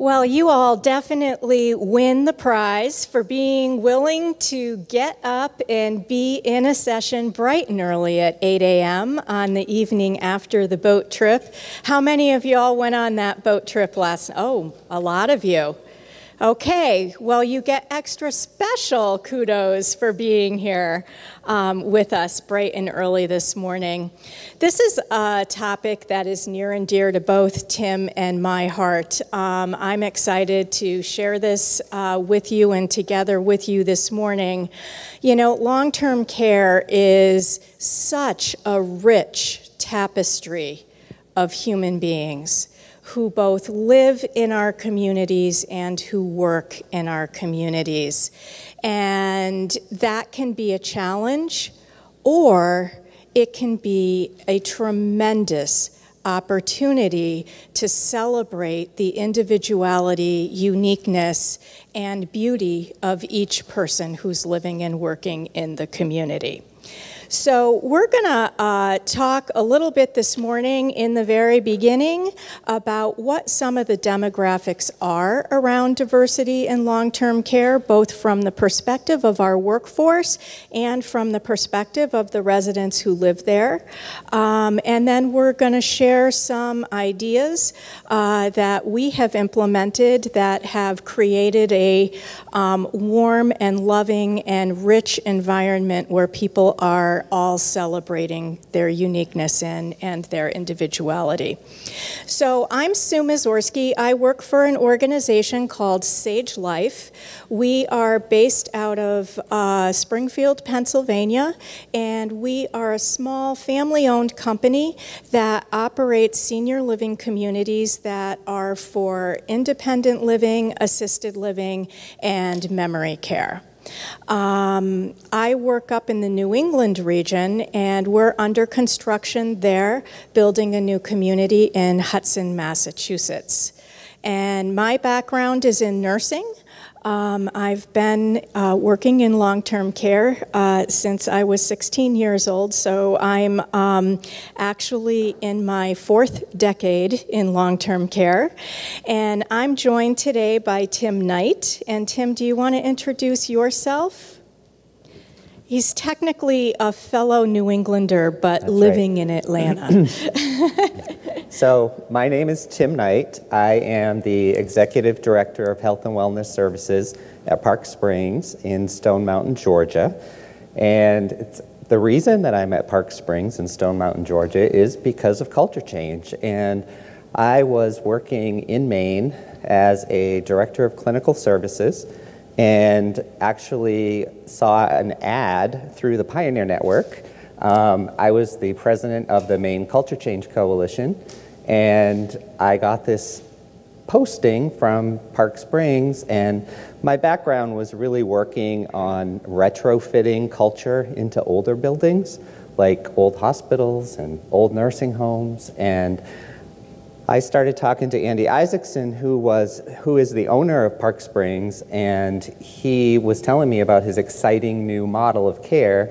Well, you all definitely win the prize for being willing to get up and be in a session bright and early at 8 a.m. on the evening after the boat trip. How many of you all went on that boat trip last night? Oh, a lot of you. Okay, well, you get extra special kudos for being here with us bright and early this morning. This is a topic that is near and dear to both Tim and my heart. I'm excited to share this with you and together with you this morning. You know, long-term care is such a rich tapestry of human beings who both live in our communities and who work in our communities. And that can be a challenge, or it can be a tremendous opportunity to celebrate the individuality, uniqueness, and beauty of each person who's living and working in the community. So we're going to talk a little bit this morning in the very beginning about what some of the demographics are around diversity in long-term care, both from the perspective of our workforce and from the perspective of the residents who live there. And then we're going to share some ideas that we have implemented that have created a warm and loving and rich environment where people are all celebrating their uniqueness and their individuality. So I'm Sue Misiorski. I work for an organization called SageLife. We are based out of Springfield, Pennsylvania, and we are a small family-owned company that operates senior living communities that are for independent living, assisted living, and memory care. I work up in the New England region, and we're under construction there, building a new community in Hudson, Massachusetts. And my background is in nursing. I've been working in long-term care since I was 16 years old, so I'm actually in my 4th decade in long-term care. And I'm joined today by Tim Knight. And Tim, do you want to introduce yourself? He's technically a fellow New Englander, but That's living right. in Atlanta. So my name is Tim Knight. I am the Executive Director of Health and Wellness Services at Park Springs in Stone Mountain, Georgia. And the reason that I'm at Park Springs in Stone Mountain, Georgia is because of culture change. And I was working in Maine as a Director of Clinical Services and actually saw an ad through the Pioneer Network. I was the president of the Maine Culture Change Coalition, and I got this posting from Park Springs, and my background was really working on retrofitting culture into older buildings, like old hospitals and old nursing homes. And I started talking to Andy Isaacson, who is the owner of Park Springs, and he was telling me about his exciting new model of care.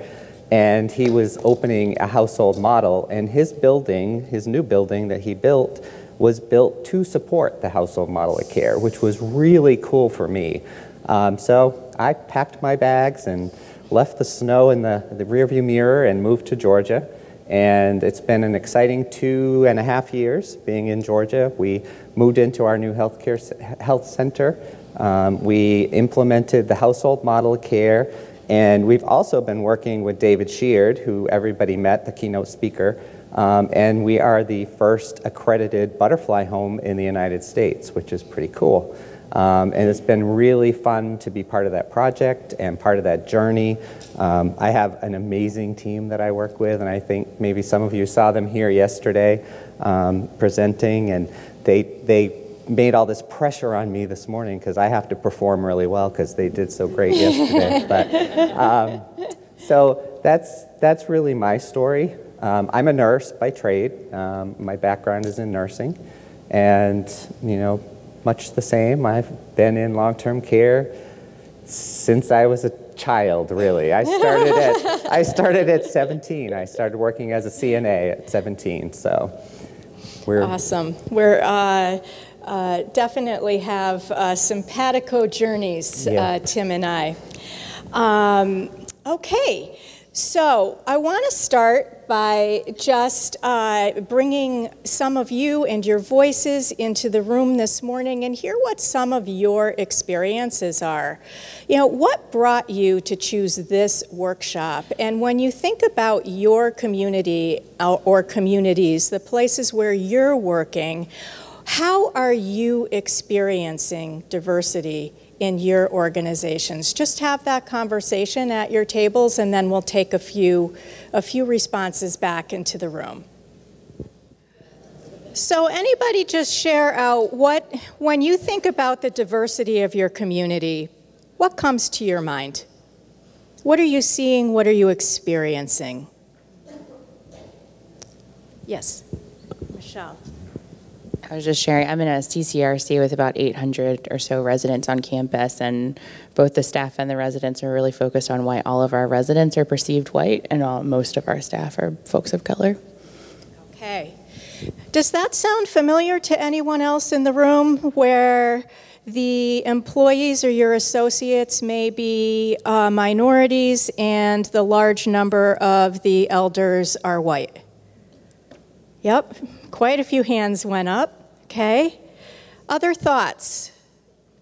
And he was opening a household model, and his building, his new building that he built, was built to support the household model of care, which was really cool for me. So I packed my bags and left the snow in the rearview mirror and moved to Georgia. And it's been an exciting 2.5 years being in Georgia. We moved into our new health center. We implemented the household model of care. And we've also been working with David Sheard, who everybody met, the keynote speaker, and we are the first accredited butterfly home in the United States, which is pretty cool. And it's been really fun to be part of that project and part of that journey. I have an amazing team that I work with, and I think maybe some of you saw them here yesterday presenting, and they made all this pressure on me this morning because I have to perform really well because they did so great yesterday. But so that's really my story. I'm a nurse by trade. My background is in nursing, and much the same. I've been in long-term care since I was a child. Really, I started at 17. I started working as a CNA at 17. So we're awesome. We're definitely have simpatico journeys, Tim and I. Okay, so I want to start by just bringing some of you and your voices into the room this morning and hear what some of your experiences are. You know, what brought you to choose this workshop? And when you think about your community or communities, the places where you're working, how are you experiencing diversity in your organizations? Just have that conversation at your tables, and then we'll take a few responses back into the room. So anybody just share out when you think about the diversity of your community, what comes to your mind? What are you seeing? What are you experiencing? Yes, Michelle. I was just sharing, I'm in a CCRC with about 800 or so residents on campus, and both the staff and the residents are really focused on why all of our residents are perceived white, and most of our staff are folks of color. Okay. Does that sound familiar to anyone else in the room, where the employees or your associates may be minorities and the large number of the elders are white? Yep, quite a few hands went up. Okay. Other thoughts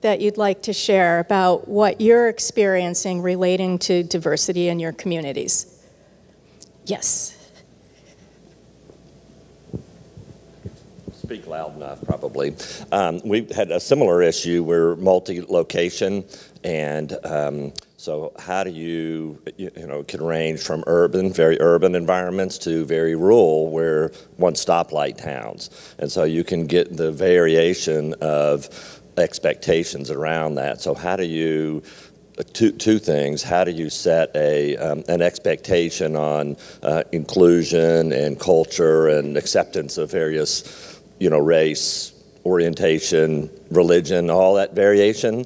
that you'd like to share about what you're experiencing relating to diversity in your communities? Yes. Speak loud enough, probably. We've had a similar issue. We're multi-location, and so how do you can range from very urban environments to very rural, where one stoplight towns. And so you can get the variation of expectations around that. So how do you, two things, how do you set an expectation on inclusion and culture and acceptance of various, race, orientation, religion, all that variation,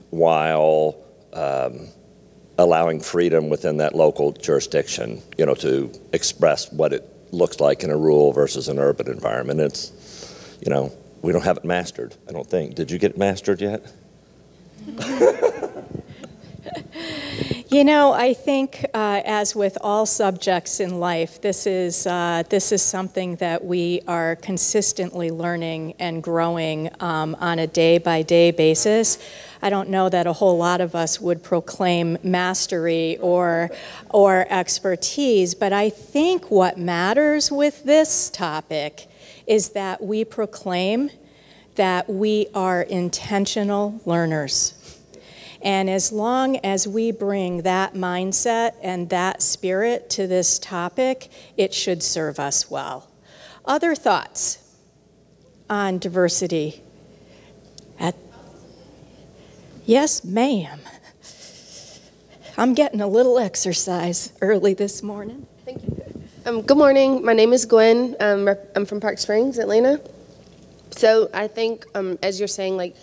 while allowing freedom within that local jurisdiction, to express what it looks like in a rural versus an urban environment. It's, we don't have it mastered, I don't think. Did you get it mastered yet? I think as with all subjects in life, this is something that we are consistently learning and growing on a day-by-day basis. I don't know that a whole lot of us would proclaim mastery or expertise, but I think what matters with this topic is that we proclaim that we are intentional learners. And as long as we bring that mindset and that spirit to this topic, it should serve us well. Other thoughts on diversity? Yes, ma'am. I'm getting a little exercise early this morning. Thank you. Good morning. My name is Gwen. I'm from Park Springs, Atlanta. So I think, as you're saying,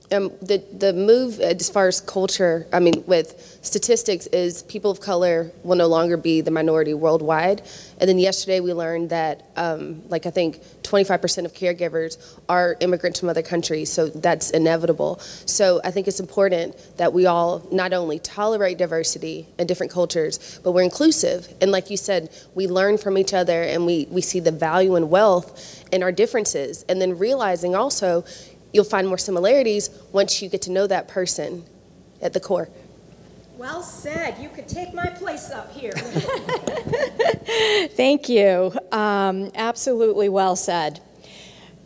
the move as far as culture, with statistics, is people of color will no longer be the minority worldwide. And then yesterday we learned that, I think 25% of caregivers are immigrants from other countries, so that's inevitable. So I think it's important that we all not only tolerate diversity and different cultures, but we're inclusive. And like you said, we learn from each other, and we see the value and wealth in our differences. And then realizing also, you'll find more similarities once you get to know that person at the core. Well said. You could take my place up here. Thank you. Absolutely well said.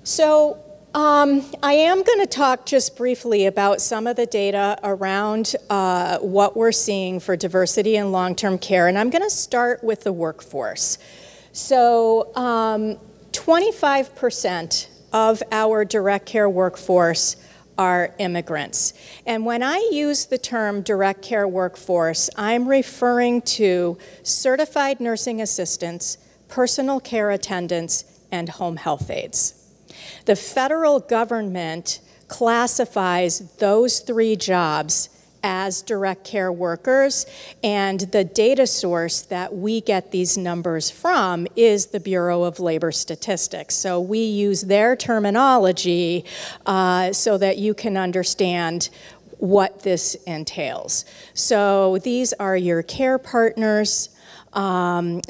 So I am going to talk just briefly about some of the data around what we're seeing for diversity in long-term care, and I'm going to start with the workforce. So 25% of our direct care workforce are immigrants. And when I use the term direct care workforce, I'm referring to certified nursing assistants, personal care attendants, and home health aides. The federal government classifies those three jobs as direct care workers, and the data source that we get these numbers from is the Bureau of Labor Statistics. So we use their terminology so that you can understand what this entails. So these are your care partners.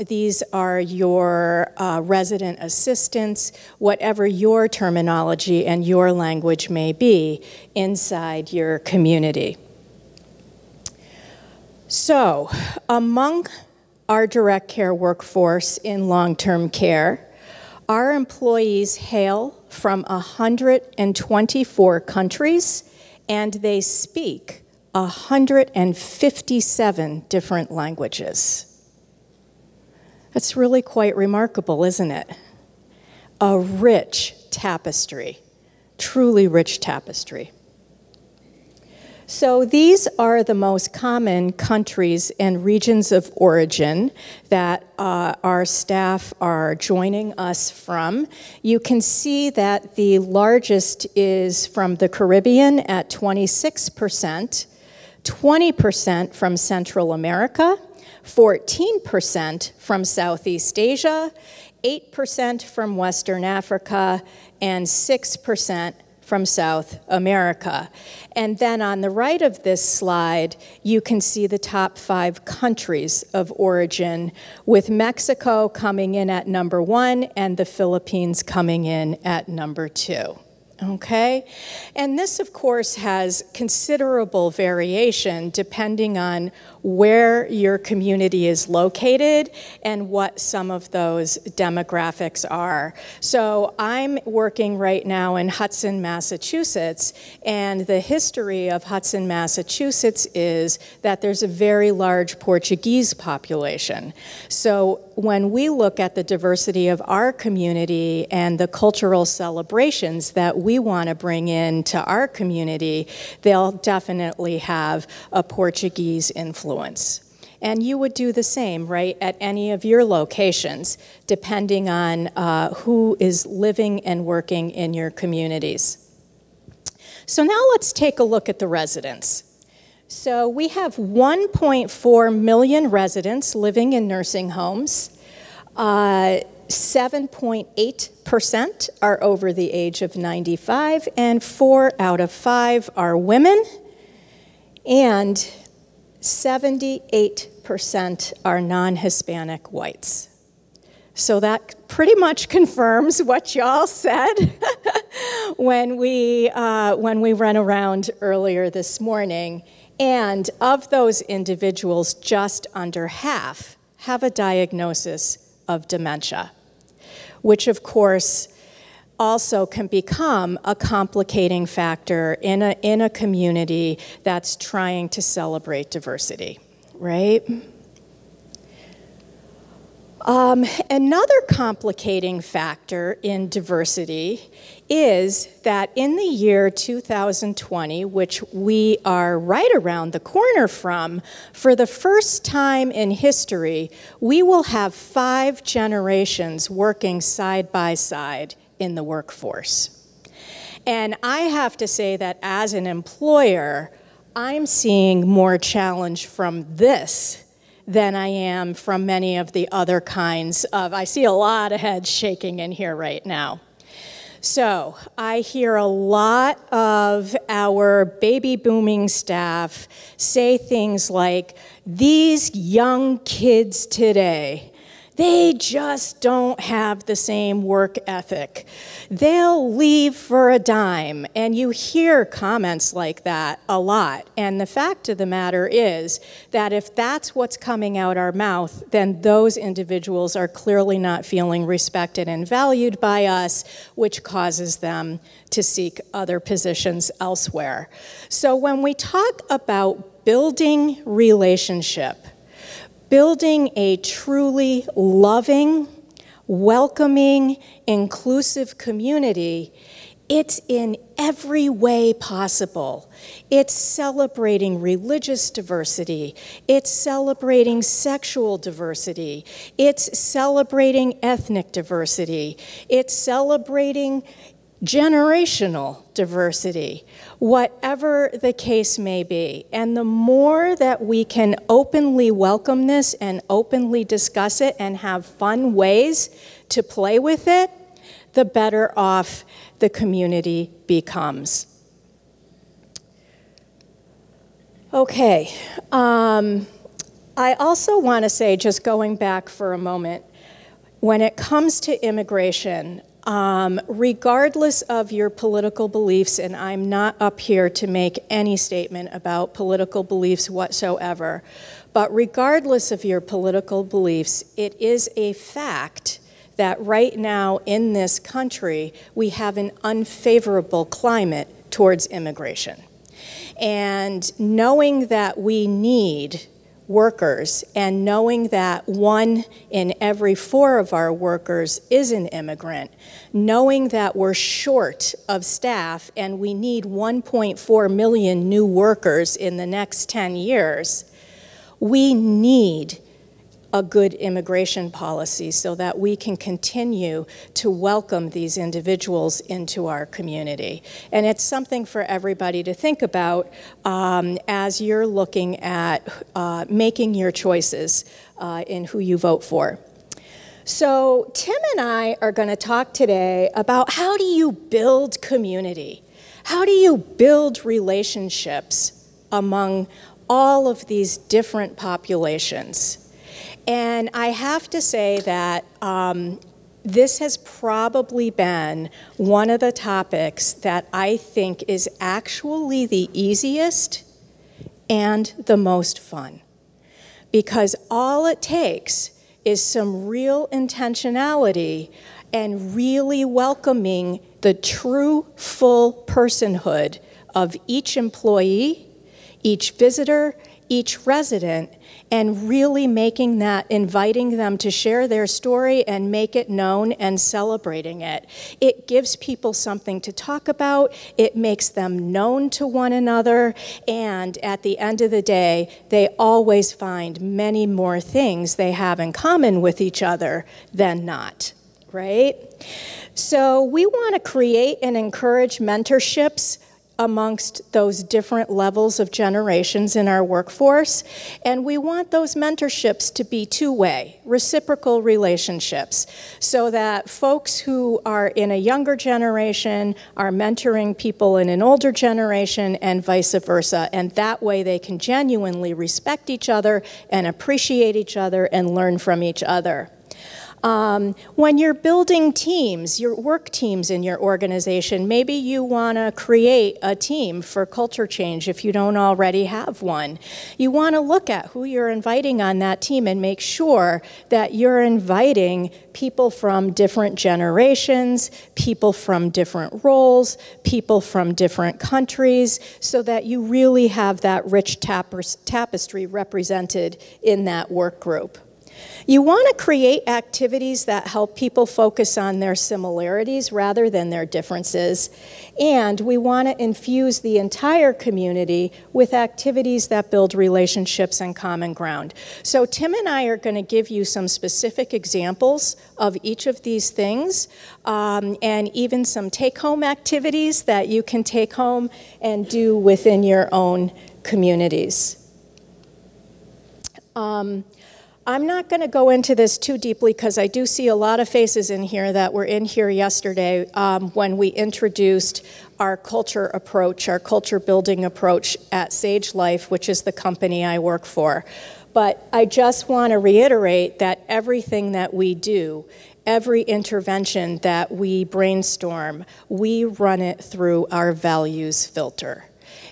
These are your resident assistants, whatever your terminology and your language may be inside your community. So, among our direct care workforce in long-term care, our employees hail from 124 countries, and they speak 157 different languages. That's really quite remarkable, isn't it? A rich tapestry, truly rich tapestry. So these are the most common countries and regions of origin that our staff are joining us from. You can see that the largest is from the Caribbean at 26%, 20% from Central America, 14% from Southeast Asia, 8% from Western Africa, and 6% from South America. And then on the right of this slide, you can see the top 5 countries of origin, with Mexico coming in at number 1 and the Philippines coming in at number 2. Okay? And this, of course, has considerable variation depending on where your community is located and what some of those demographics are. So I'm working right now in Hudson, Massachusetts, and the history of Hudson, Massachusetts is that there's a very large Portuguese population. So when we look at the diversity of our community and the cultural celebrations that we want to bring into our community, they'll definitely have a Portuguese influence. And you would do the same, right, at any of your locations, depending on who is living and working in your communities. So now let's take a look at the residents. So we have 1.4 million residents living in nursing homes. 7.8% are over the age of 95, and 4 out of 5 are women, and 78% are non-Hispanic whites. So that pretty much confirms what y'all said when we ran around earlier this morning. And of those individuals, just under half have a diagnosis of dementia, which of course also can become a complicating factor in a community that's trying to celebrate diversity, right? Another complicating factor in diversity is that in the year 2020, which we are right around the corner from, for the first time in history, we will have 5 generations working side by side in the workforce. And I have to say that as an employer, I'm seeing more challenge from this than I am from many of the other kinds of, I see a lot of heads shaking in here right now. So I hear a lot of our baby booming staff say things like, these young kids today, they just don't have the same work ethic. They'll leave for a dime. And you hear comments like that a lot. And the fact of the matter is that if that's what's coming out our mouth, then those individuals are clearly not feeling respected and valued by us, which causes them to seek other positions elsewhere. So when we talk about building relationship, building a truly loving, welcoming, inclusive community, it's in every way possible. It's celebrating religious diversity. It's celebrating sexual diversity. It's celebrating ethnic diversity. It's celebrating generational diversity, whatever the case may be. And the more that we can openly welcome this and openly discuss it and have fun ways to play with it, the better off the community becomes. Okay, I also want to say, just going back for a moment, when it comes to immigration, regardless of your political beliefs, and I'm not up here to make any statement about political beliefs whatsoever, but regardless of your political beliefs, it is a fact that right now in this country, we have an unfavorable climate towards immigration. And knowing that we need workers and knowing that 1 in every 4 of our workers is an immigrant, knowing that we're short of staff and we need 1.4 million new workers in the next 10 years, we need a good immigration policy so that we can continue to welcome these individuals into our community. And it's something for everybody to think about as you're looking at making your choices in who you vote for. So Tim and I are going to talk today about how do you build community? How do you build relationships among all of these different populations? And I have to say that this has probably been one of the topics that I think is actually the easiest and the most fun. Because all it takes is some real intentionality and really welcoming the true full personhood of each employee, each visitor, each resident, and really making that, inviting them to share their story and make it known and celebrating it. It gives people something to talk about, it makes them known to one another, and at the end of the day, they always find many more things they have in common with each other than not, right? So we want to create and encourage mentorships amongst those different levels of generations in our workforce. And we want those mentorships to be two-way, reciprocal relationships, so that folks who are in a younger generation are mentoring people in an older generation and vice versa. And that way they can genuinely respect each other and appreciate each other and learn from each other. When you're building teams, your work teams in your organization, maybe you want to create a team for culture change if you don't already have one. You want to look at who you're inviting on that team and make sure that you're inviting people from different generations, people from different roles, people from different countries, so that you really have that rich tapestry represented in that work group. You want to create activities that help people focus on their similarities rather than their differences. And we want to infuse the entire community with activities that build relationships and common ground. So Tim and I are going to give you some specific examples of each of these things, and even some take-home activities that you can take home and do within your own communities. I'm not going to go into this too deeply because I do see a lot of faces in here that were in here yesterday when we introduced our culture approach, our culture building approach at SageLife, which is the company I work for. But I just want to reiterate that everything that we do, every intervention that we brainstorm, we run it through our values filter.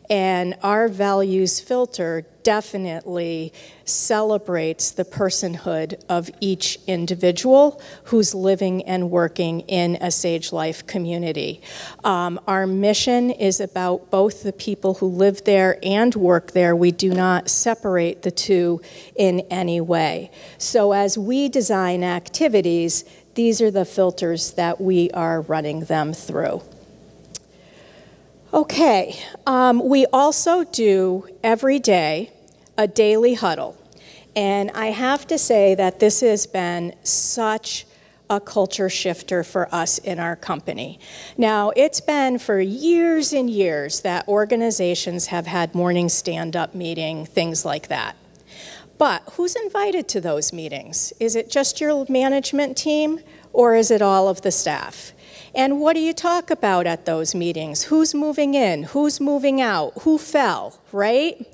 And our values filter definitely celebrates the personhood of each individual who's living and working in a SageLife community. Our mission is about both the people who live there and work there. We do not separate the two in any way. So as we design activities, these are the filters that we are running them through. Okay, we also do every day a daily huddle. And I have to say that this has been such a culture shifter for us in our company. Now, it's been for years and years that organizations have had morning stand-up meeting, things like that. But who's invited to those meetings? Is it just your management team, or is it all of the staff? And what do you talk about at those meetings? Who's moving in? Who's moving out? Who fell, right?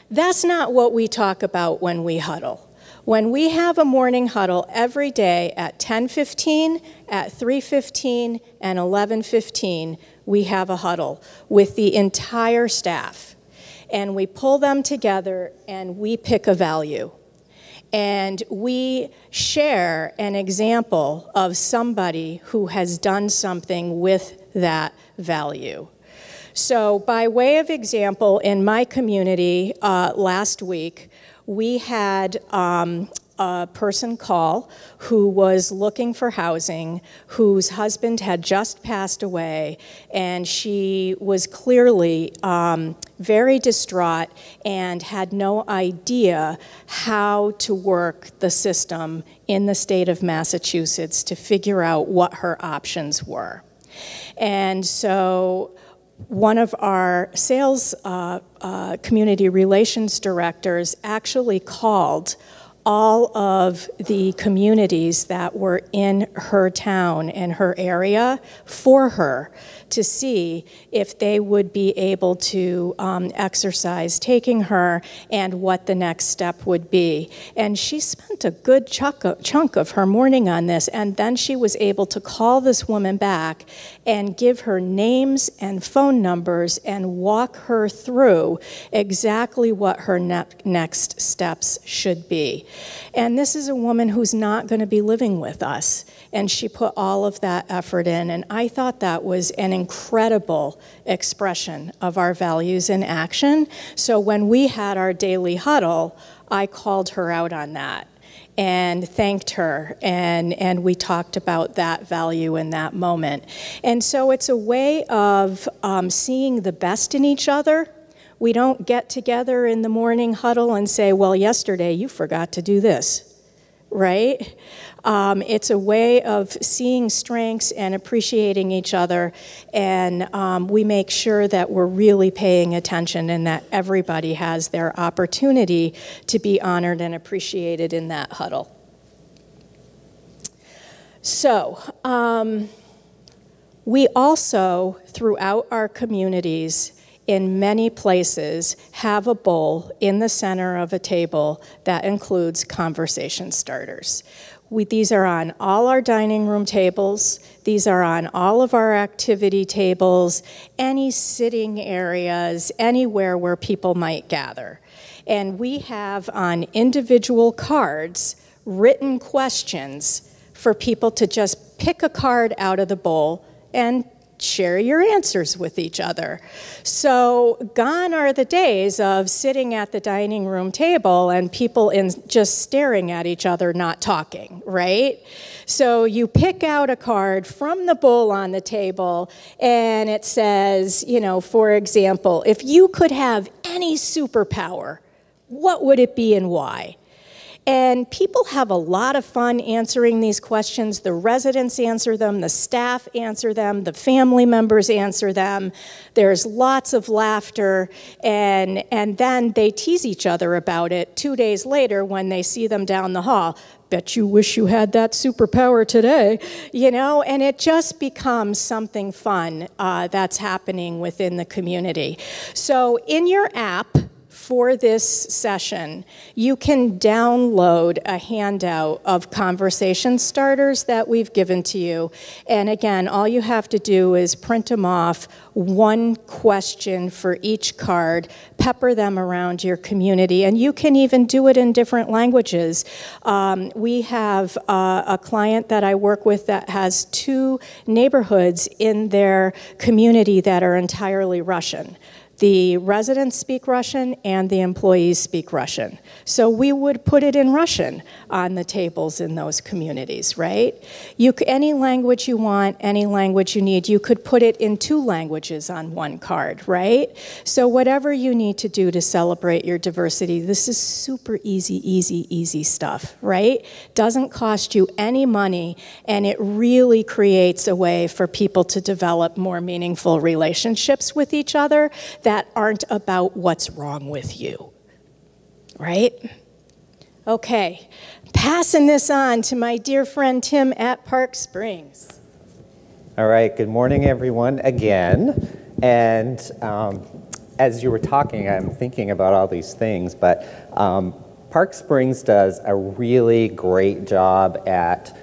That's not what we talk about when we huddle. When we have a morning huddle every day at 10:15, at 3:15, and 11:15, we have a huddle with the entire staff. And we pull them together and we pick a value. And we share an example of somebody who has done something with that value. So by way of example, in my community last week, we had a person call who was looking for housing, whose husband had just passed away, and she was clearly very distraught and had no idea how to work the system in the state of Massachusetts to figure out what her options were. And so one of our sales community relations directors actually called all of the communities that were in her town and her area for her to see if they would be able to exercise taking her and what the next step would be. And she spent a good chunk of her morning on this, and then she was able to call this woman back and give her names and phone numbers and walk her through exactly what her next steps should be. And this is a woman who's not going to be living with us, and she put all of that effort in, and I thought that was an incredible expression of our values in action. So when we had our daily huddle, I called her out on that and thanked her, and we talked about that value in that moment. And so it's a way of seeing the best in each other. We don't get together in the morning huddle and say, well, yesterday you forgot to do this, right? It's a way of seeing strengths and appreciating each other, and we make sure that we're really paying attention and that everybody has their opportunity to be honored and appreciated in that huddle. So, we also, throughout our communities, in many places, have a bowl in the center of a table that includes conversation starters. These are on all our dining room tables. These are on all of our activity tables, any sitting areas, anywhere where people might gather. And we have on individual cards written questions for people to just pick a card out of the bowl and share your answers with each other. So gone are the days of sitting at the dining room table and people just staring at each other, not talking, right? So you pick out a card from the bowl on the table, and it says, you know, for example, if you could have any superpower, what would it be and why? And people have a lot of fun answering these questions. The residents answer them, the staff answer them, the family members answer them. There's lots of laughter, and then they tease each other about it 2 days later when they see them down the hall. Bet you wish you had that superpower today, you know, and it just becomes something fun that's happening within the community. So in your app, for this session, you can download a handout of conversation starters that we've given to you. And again, all you have to do is print them off, one question for each card, pepper them around your community, and you can even do it in different languages. We have a client that I work with that has 2 neighborhoods in their community that are entirely Russian. The residents speak Russian and the employees speak Russian. So we would put it in Russian on the tables in those communities, right? Any language you want, any language you need, you could put it in 2 languages on one card, right? So whatever you need to do to celebrate your diversity, this is super easy stuff, right? Doesn't cost you any money, and it really creates a way for people to develop more meaningful relationships with each other that aren't about what's wrong with you, right? Okay, passing this on to my dear friend Tim at Park Springs. All right, good morning, everyone, again. And as you were talking, I'm thinking about all these things, but Park Springs does a really great job at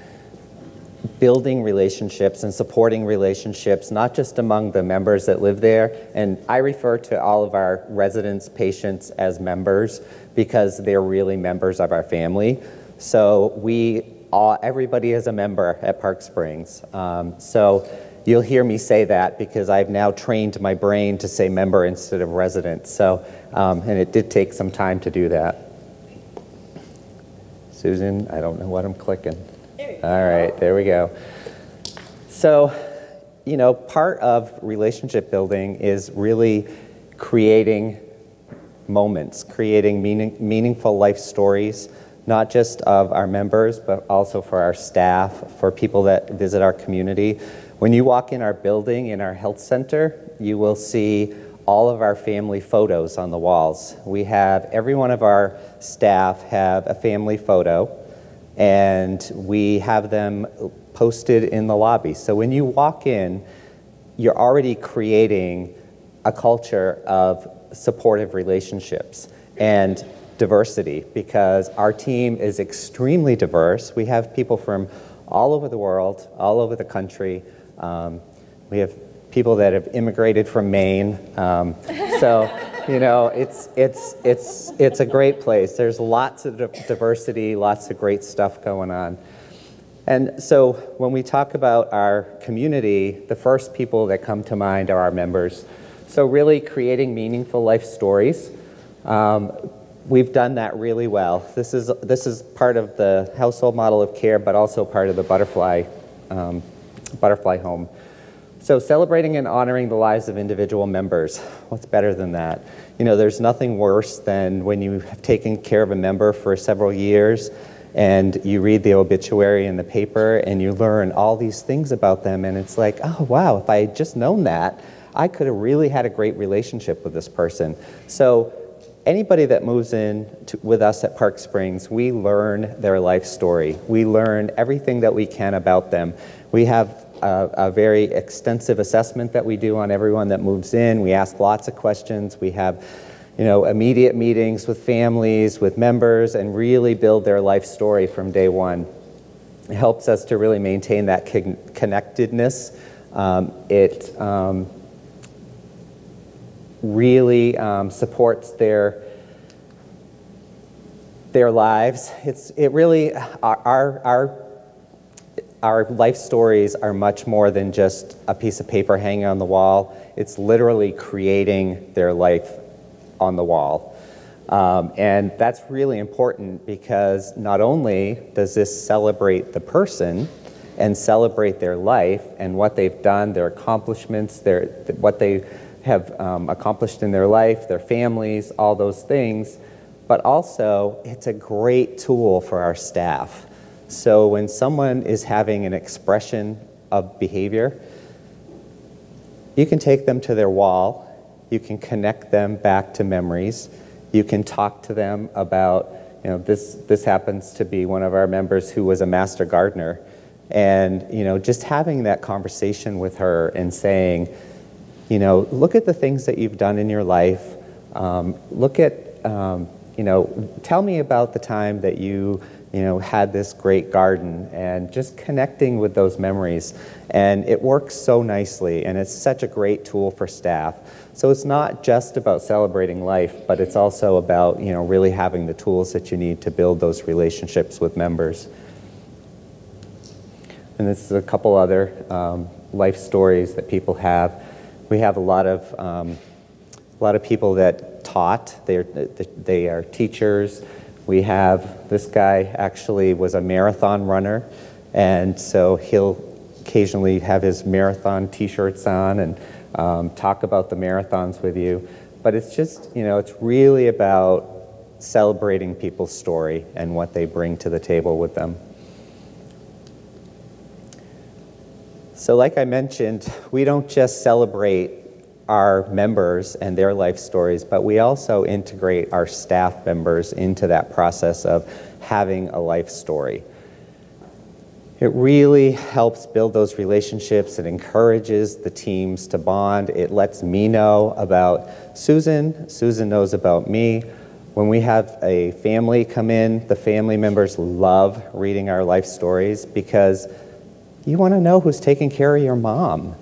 building relationships and supporting relationships, not just among the members that live there. And I refer to all of our residents, patients as members because they're really members of our family. So everybody is a member at Park Springs. So you'll hear me say that because I've now trained my brain to say member instead of resident. So, and it did take some time to do that. Susan, I don't know what I'm clicking. All right, there we go. So, part of relationship building is really creating moments, creating meaningful life stories, not just of our members, but also for our staff, for people that visit our community. When you walk in our building, in our health center, you will see all of our family photos on the walls. We have, every one of our staff have a family photo, and we have them posted in the lobby. So when you walk in, you're already creating a culture of supportive relationships and diversity, because our team is extremely diverse. We have people from all over the world, all over the country. We have people that have immigrated from Maine. So, it's a great place. There's lots of diversity, lots of great stuff going on. And so when we talk about our community, the first people that come to mind are our members. So really creating meaningful life stories. We've done that really well. This is part of the household model of care, but also part of the butterfly home. So celebrating and honoring the lives of individual members. What's better than that? There's nothing worse than when you have taken care of a member for several years and you read the obituary in the paper and you learn all these things about them, and it's like, oh wow, if I had just known that, I could have really had a great relationship with this person. So anybody that moves in with us at Park Springs, we learn their life story. We learn everything that we can about them. We have a very extensive assessment that we do on everyone that moves in. We ask lots of questions. We have, immediate meetings with families, with members, and really build their life story from day one. It helps us to really maintain that connectedness. It really supports their lives. It really, our life stories are much more than just a piece of paper hanging on the wall. It's literally creating their life on the wall. And that's really important because not only does this celebrate the person and celebrate their life and what they've done, their accomplishments, what they have accomplished in their life, their families, all those things, but also it's a great tool for our staff. So when someone is having an expression of behavior, you can take them to their wall, you can connect them back to memories, you can talk to them about, this happens to be one of our members who was a master gardener, and just having that conversation with her and saying, look at the things that you've done in your life, look at, tell me about the time that you had this great garden, and just connecting with those memories. And it works so nicely, and it's such a great tool for staff. So it's not just about celebrating life, but it's also about, really having the tools that you need to build those relationships with members. And this is a couple other life stories that people have. We have a lot of lot of people that taught. They are teachers. We have, this guy actually was a marathon runner, and so he'll occasionally have his marathon t-shirts on and talk about the marathons with you. But it's just, it's really about celebrating people's story and what they bring to the table with them. So like I mentioned, we don't just celebrate our members and their life stories, but we also integrate our staff members into that process of having a life story. It really helps build those relationships. It encourages the teams to bond. It lets me know about Susan. Susan knows about me. When we have a family come in, the family members love reading our life stories because you want to know who's taking care of your mom.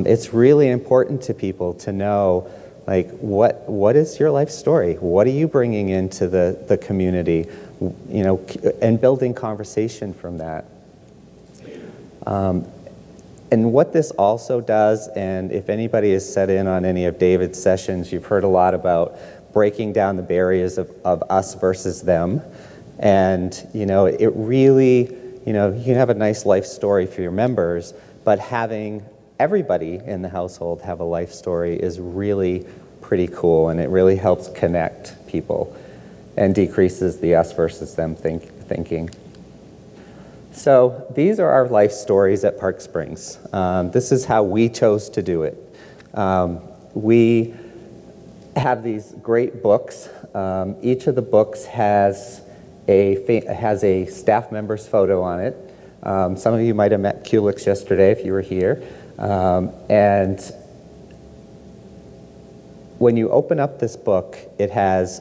It's really important to people to know, like, what is your life story? What are you bringing into the community? And building conversation from that. And what this also does, and if anybody has set in on any of David's sessions, you've heard a lot about breaking down the barriers of us versus them. And, it really, you can have a nice life story for your members, but having everybody in the household have a life story is really pretty cool, and it really helps connect people and decreases the us versus them thinking. So these are our life stories at Park Springs. This is how we chose to do it. We have these great books. Each of the books has a staff member's photo on it. Some of you might have met Kulix yesterday if you were here. And when you open up this book, it has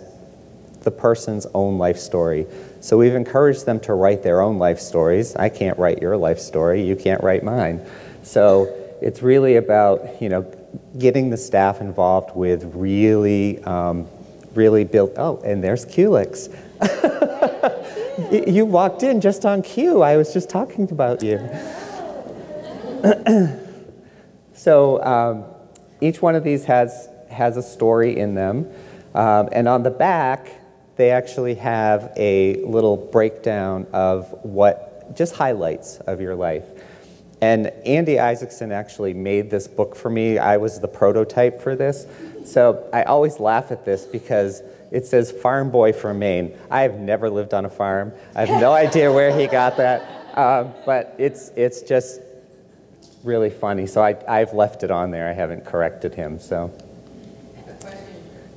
the person's own life story. So we've encouraged them to write their own life stories. I can't write your life story. You can't write mine. So it's really about, getting the staff involved with really build. Oh, and there's Kulix. You walked in just on cue. I was just talking about you. So each one of these has a story in them. And on the back, they actually have a little breakdown of just highlights of your life. And Andy Isaacson actually made this book for me. I was the prototype for this. So I always laugh at this because it says farm boy from Maine. I have never lived on a farm. I have no idea where he got that. But it's just really funny. So I've left it on there. I haven't corrected him. So. I have a question.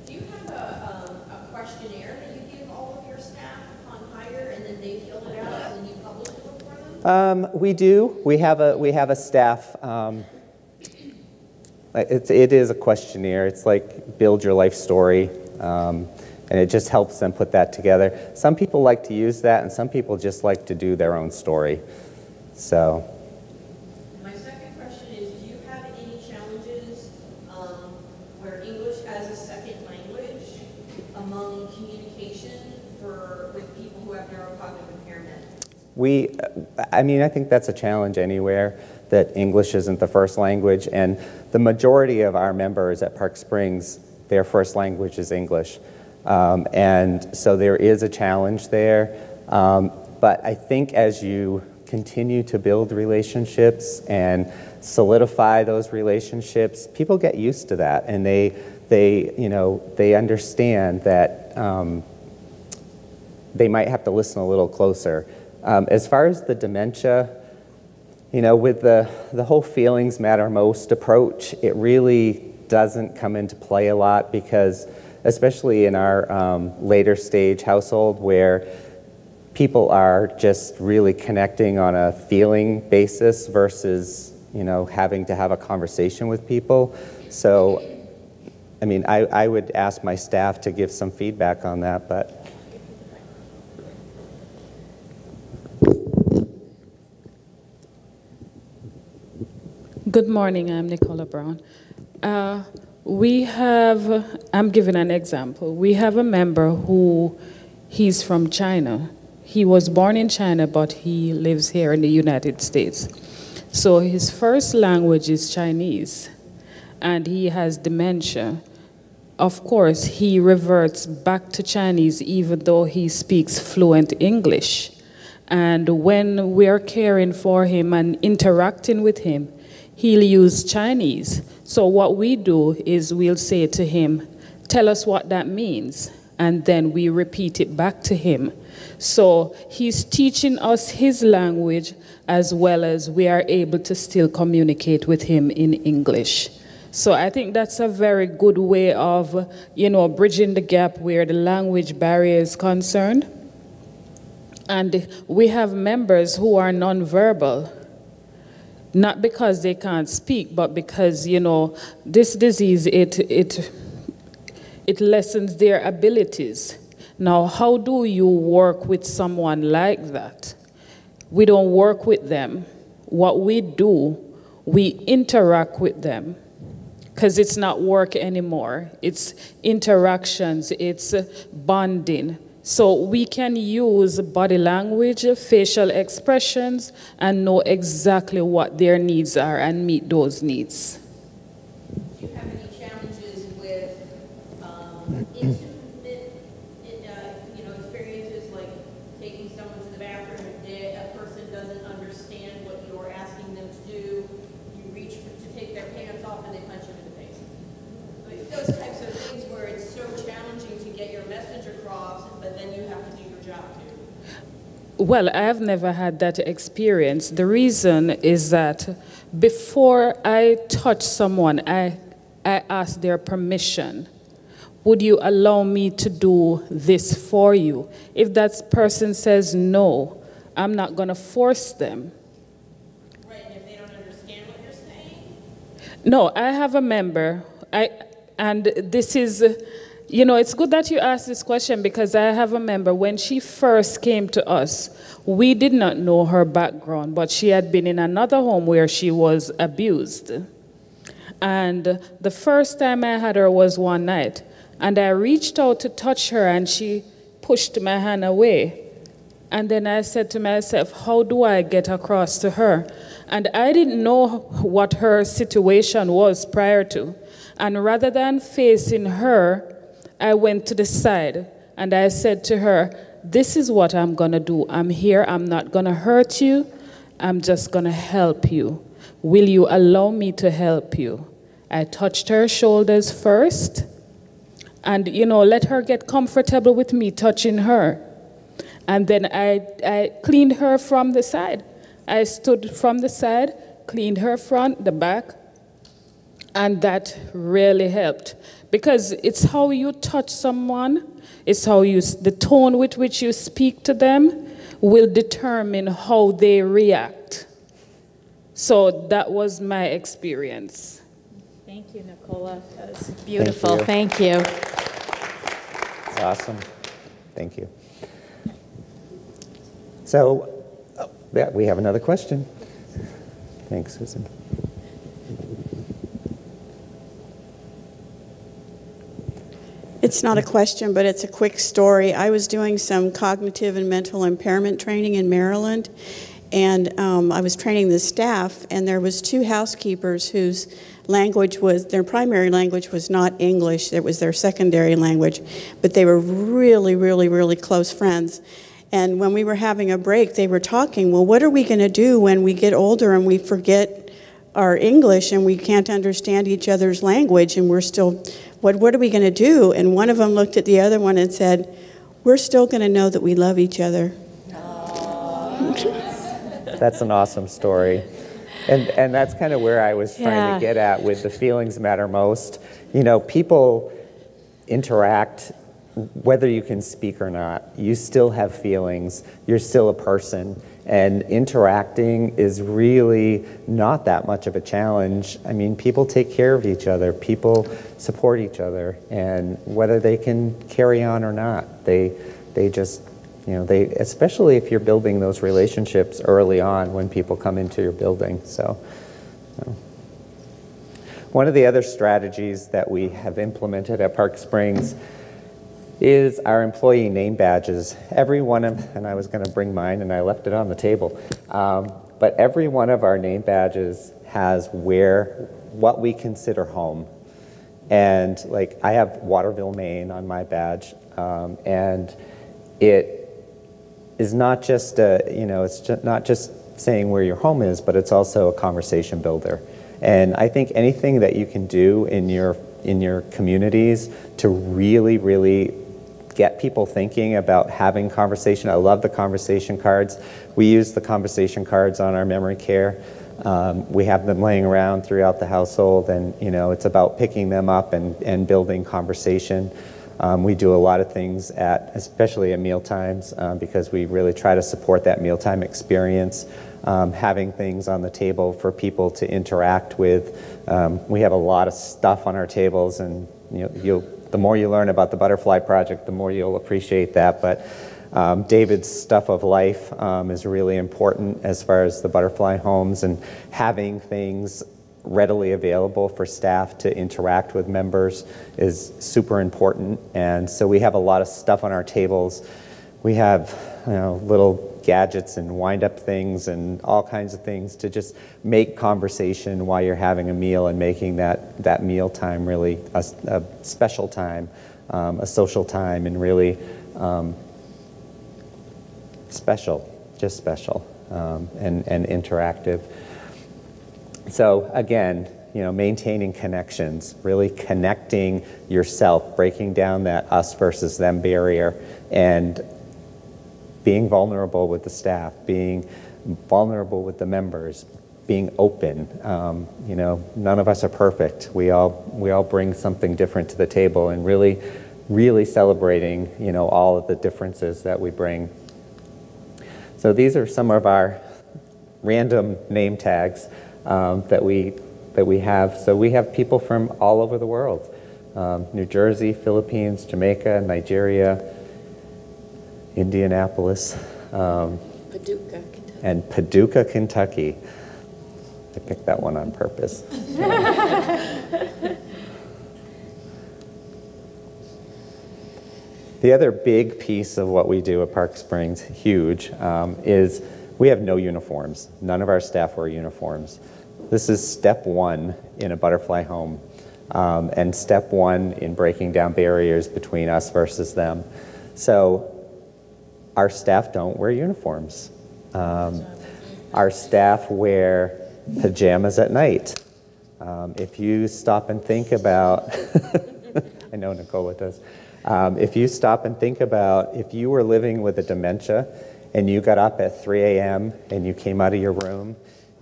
Do you have a questionnaire that you give all of your staff upon hire, and then they fill it out, and then you publish the book for them? We do. We have a staff. It is a questionnaire. It's like build your life story, and it just helps them put that together. Some people like to use that, and some people just like to do their own story. So. My second question is, do you have any challenges where English as a second language among communication with people who have neurocognitive impairment? I think that's a challenge anywhere, that English isn't the first language, and the majority of our members at Park Springs, their first language is English. And so there is a challenge there. But I think as you continue to build relationships and solidify those relationships, people get used to that, and they understand that they might have to listen a little closer. As far as the dementia, with the whole feelings matter most approach, it really doesn't come into play a lot because, especially in our later stage household where people are just really connecting on a feeling basis versus, having to have a conversation with people. So, I would ask my staff to give some feedback on that, but. Good morning, I'm Nicola Brown. I'm giving an example. We have a member he's from China. He was born in China, but he lives here in the United States. So his first language is Chinese, and he has dementia. of course, he reverts back to Chinese even though he speaks fluent English. And when we're caring for him and interacting with him, he'll use Chinese. So what we do is we'll say to him, tell us what that means. And then we repeat it back to him. So he's teaching us his language as well as we are able to still communicate with him in English. So I think that's a very good way of, bridging the gap where the language barrier is concerned. And we have members who are nonverbal, not because they can't speak, but because, this disease, it lessens their abilities. Now, how do you work with someone like that? We don't work with them. What we do, we interact with them, because it's not work anymore. It's interactions, it's bonding. So we can use body language, facial expressions, and know exactly what their needs are and meet those needs. Do you have any challenges with intimate, experiences like taking someone to the bathroom and a person doesn't understand what you're asking them to do? You reach to take their pants off and they punch you in the face. Like those types of things where it's so challenging to get your message across, but then you have to do your job too. Well, I have never had that experience. The reason is that before I touch someone, I ask their permission. Would you allow me to do this for you? If that person says no, I'm not going to force them. Right, and if they don't understand what you're saying? No, I have a member, and this is, it's good that you asked this question because I have a member, when she first came to us, we did not know her background, but she had been in another home where she was abused. And the first time I had her was one night, and I reached out to touch her, and she pushed my hand away. And then I said to myself, how do I get across to her? And I didn't know what her situation was prior to. And rather than facing her, I went to the side, and I said to her, this is what I'm going to do. I'm here. I'm not going to hurt you. I'm just going to help you. Will you allow me to help you? I touched her shoulders first, and, let her get comfortable with me touching her. And then I cleaned her from the side. I stood from the side, cleaned her front, the back, and that really helped. Because it's how you touch someone, it's how the tone with which you speak to them will determine how they react. So that was my experience. Thank you, Nicola. That was beautiful. Thank you. It's awesome. Thank you. So, we have another question. Thanks, Susan. It's not a question, but it's a quick story. I was doing some cognitive and mental impairment training in Maryland, and I was training the staff, and there was 2 housekeepers whose their primary language was not English. It was their secondary language, but they were really, really, really close friends. And when we were having a break, they were talking, well, what are we going to do when we get older and we forget our English and we can't understand each other's language and we're still, what are we going to do? And one of them looked at the other one and said, we're still going to know that we love each other. That's an awesome story. And that's kind of where I was trying to get at with the feelings matter most. People interact whether you can speak or not. You still have feelings. You're still a person. And interacting is really not that much of a challenge. I mean, people take care of each other. People support each other. And whether they can carry on or not, they just, especially if you're building those relationships early on when people come into your building. So, one of the other strategies that we have implemented at Park Springs is our employee name badges. Every one of, and I was going to bring mine and I left it on the table, but every one of our name badges has what we consider home. And like, I have Waterville, Maine on my badge, and it is not just not just saying where your home is, but it's also a conversation builder. And I think anything that you can do in your communities to really, really get people thinking about having conversation. I love the conversation cards. We use the conversation cards on our memory care. We have them laying around throughout the household, and it's about picking them up and building conversation. We do a lot of things especially at mealtimes, because we really try to support that mealtime experience. Having things on the table for people to interact with. We have a lot of stuff on our tables, and the more you learn about the Butterfly Project, the more you'll appreciate that. But David's Stuff of Life is really important as far as the butterfly homes, and having things readily available for staff to interact with members is super important. And so we have a lot of stuff on our tables. We have little gadgets and wind-up things and all kinds of things to just make conversation while you're having a meal, and making that meal time really a special time, a social time, and really special, just special, and interactive. So again, maintaining connections, really connecting yourself, breaking down that us versus them barrier, and being vulnerable with the staff, being vulnerable with the members, being open. None of us are perfect. We all bring something different to the table, and really, really celebrating, all of the differences that we bring. So these are some of our random name tags that we have. So we have people from all over the world: New Jersey, Philippines, Jamaica, Nigeria, Indianapolis, Paducah, Kentucky. And Paducah, Kentucky. I picked that one on purpose. The other big piece of what we do at Park Springs, huge, is we have no uniforms. None of our staff wear uniforms. This is step one in a butterfly home, and step one in breaking down barriers between us versus them. So our staff don't wear uniforms. Our staff wear pajamas at night. If you stop and think about, I know Nicola does, if you stop and think about if you were living with a dementia and you got up at 3 a.m. and you came out of your room,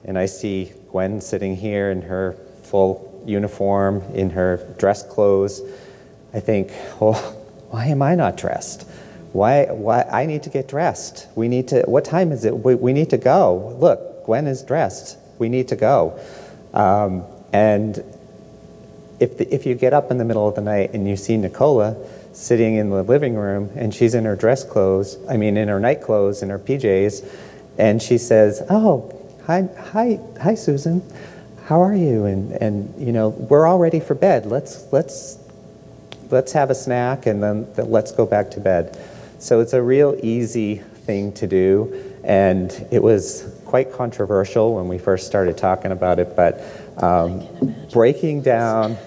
and I see Gwen sitting here in her full uniform, in her dress clothes, I think, well, why am I not dressed? Why I need to get dressed. What time is it? We need to go. Look, Gwen is dressed. We need to go. And if you get up in the middle of the night and you see Nicola sitting in the living room and she's in her in her night clothes, in her PJs, and she says, "Oh, hi Susan, how are you?" And we're all ready for bed. Let's have a snack, and then let's go back to bed. So it's a real easy thing to do, and it was quite controversial when we first started talking about it, but breaking down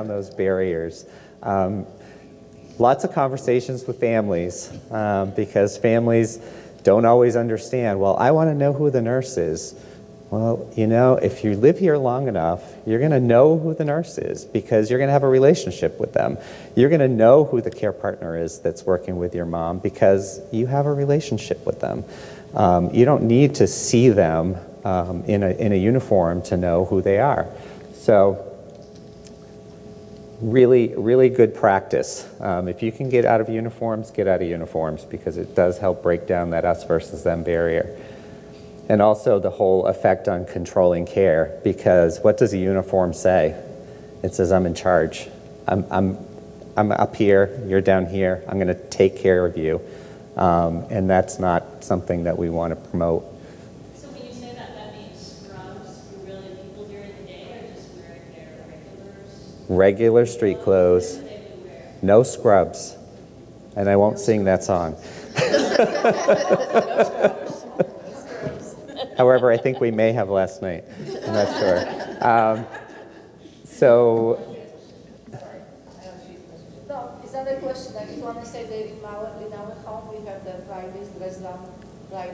those barriers. Lots of conversations with families, because families don't always understand, well, I want to know who the nurse is. Well, if you live here long enough, you're going to know who the nurse is, because you're going to have a relationship with them. You're going to know who the care partner is that's working with your mom, because you have a relationship with them. You don't need to see them in a uniform to know who they are. So really, really good practice. If you can get out of uniforms, get out of uniforms, because it does help break down that us versus them barrier. And also the whole effect on controlling care, because what does a uniform say? It says, I'm in charge. I'm up here, you're down here, I'm going to take care of you. And that's not something that we want to promote. So when you say that, that means scrubs for really people during the day, or just wearing their regulars? Regular street clothes, no scrubs. And I won't sing that song. However, I think we may have last night. I'm not sure. So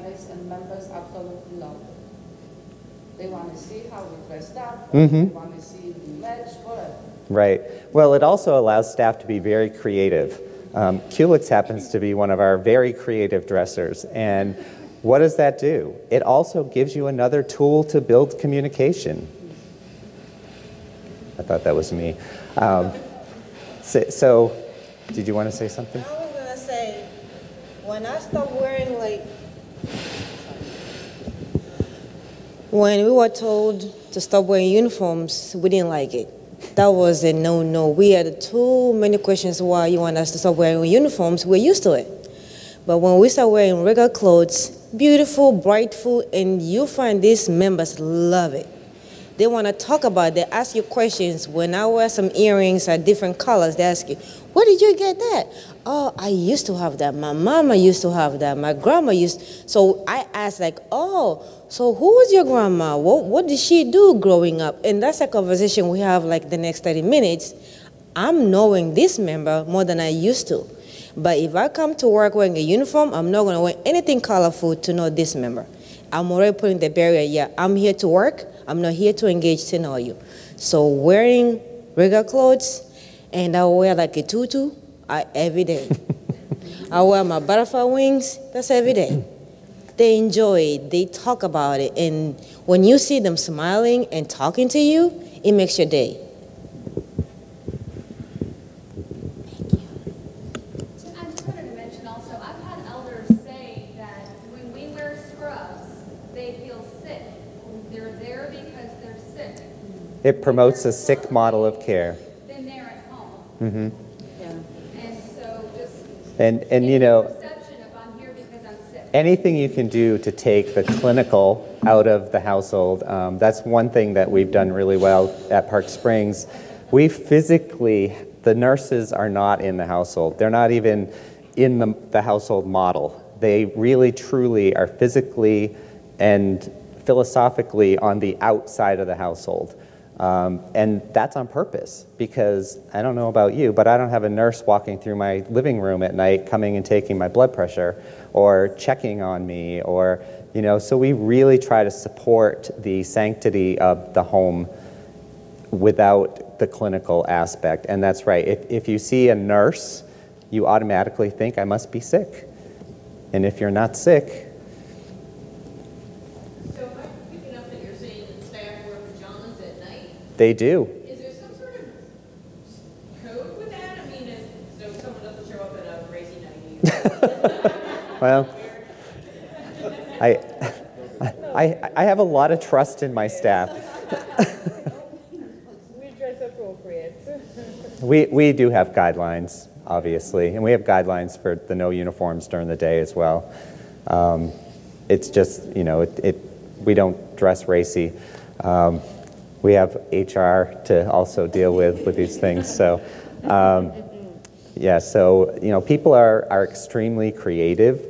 nice, and members absolutely love it. They want to see how we dressed up, they want to see the match, whatever. Right. Well, it also allows staff to be very creative. Culex happens to be one of our very creative dressers, and what does that do? It also gives you another tool to build communication. I thought that was me. So, did you want to say something? I was gonna say, when I stopped wearing when we were told to stop wearing uniforms, we didn't like it. That was a no-no. We had too many questions why you want us to stop wearing uniforms. We're used to it. But when we start wearing regular clothes, beautiful, brightful, and you find these members love it. They want to talk about it. They ask you questions. When I wear some earrings at different colors, they ask you, where did you get that? Oh, I used to have that. My mama used to have that. My grandma used. So I asked like, oh, so who was your grandma? What did she do growing up? And that's a conversation we have like the next 30 minutes. I'm knowing this member more than I used to. But if I come to work wearing a uniform, I'm not going to wear anything colorful to know this member. I'm already putting the barrier, yeah, I'm here to work. I'm not here to engage to know you. So wearing regular clothes, and I wear like a tutu every day. I wear my butterfly wings, that's every day. They enjoy it, they talk about it, and when you see them smiling and talking to you, it makes your day. I just wanted to mention also, I've had elders say that when we wear scrubs, they feel sick. They're there because they're sick. It promotes a sick model of care. Then they're at home. Mm-hmm. Yeah. And so just And you know, perception of I'm here because I'm sick. anything you can do to take the clinical out of the household, that's one thing that we've done really well at Park Springs. We physically, the nurses are not in the household. They're not even in the household model. They really, truly are physically and philosophically on the outside of the household. And that's on purpose, because I don't know about you, but I don't have a nurse walking through my living room at night coming and taking my blood pressure or checking on me, or, you know, so we really try to support the sanctity of the home without the clinical aspect. And that's right, if you see a nurse, you automatically think I must be sick. And if you're not sick, they do. Is there some sort of code with that? I mean, so someone doesn't show up at a racy night. Well, I have a lot of trust in my staff. We dress appropriate. We do have guidelines, obviously, and we have guidelines for the no uniforms during the day as well. It's just, you know, we don't dress racy. We have HR to also deal with these things. So, yeah, so, you know, people are extremely creative,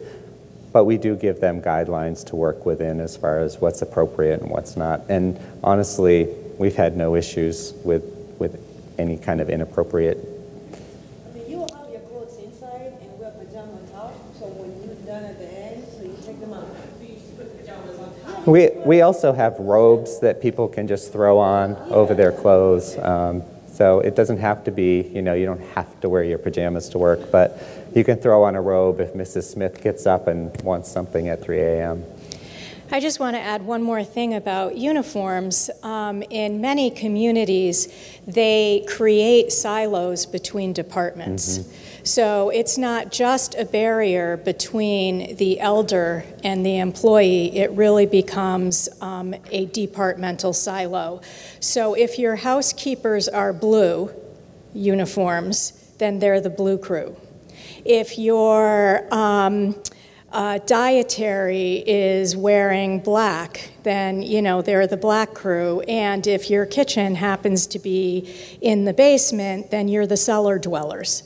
but we do give them guidelines to work within as far as what's appropriate and what's not. And honestly, we've had no issues with any kind of inappropriate. I mean, you will have your clothes inside and wear pajamas on top, so when you're done at the end, so you take them out. We also have robes that people can just throw on over their clothes. So it doesn't have to be, you know, you don't have to wear your pajamas to work, but you can throw on a robe if Mrs. Smith gets up and wants something at 3 a.m. I just want to add one more thing about uniforms. In many communities, they create silos between departments. Mm-hmm. So it's not just a barrier between the elder and the employee, it really becomes a departmental silo. So if your housekeepers are blue uniforms, then they're the blue crew. If your dietary is wearing black, then, you know, they're the black crew. And if your kitchen happens to be in the basement, then you're the cellar dwellers.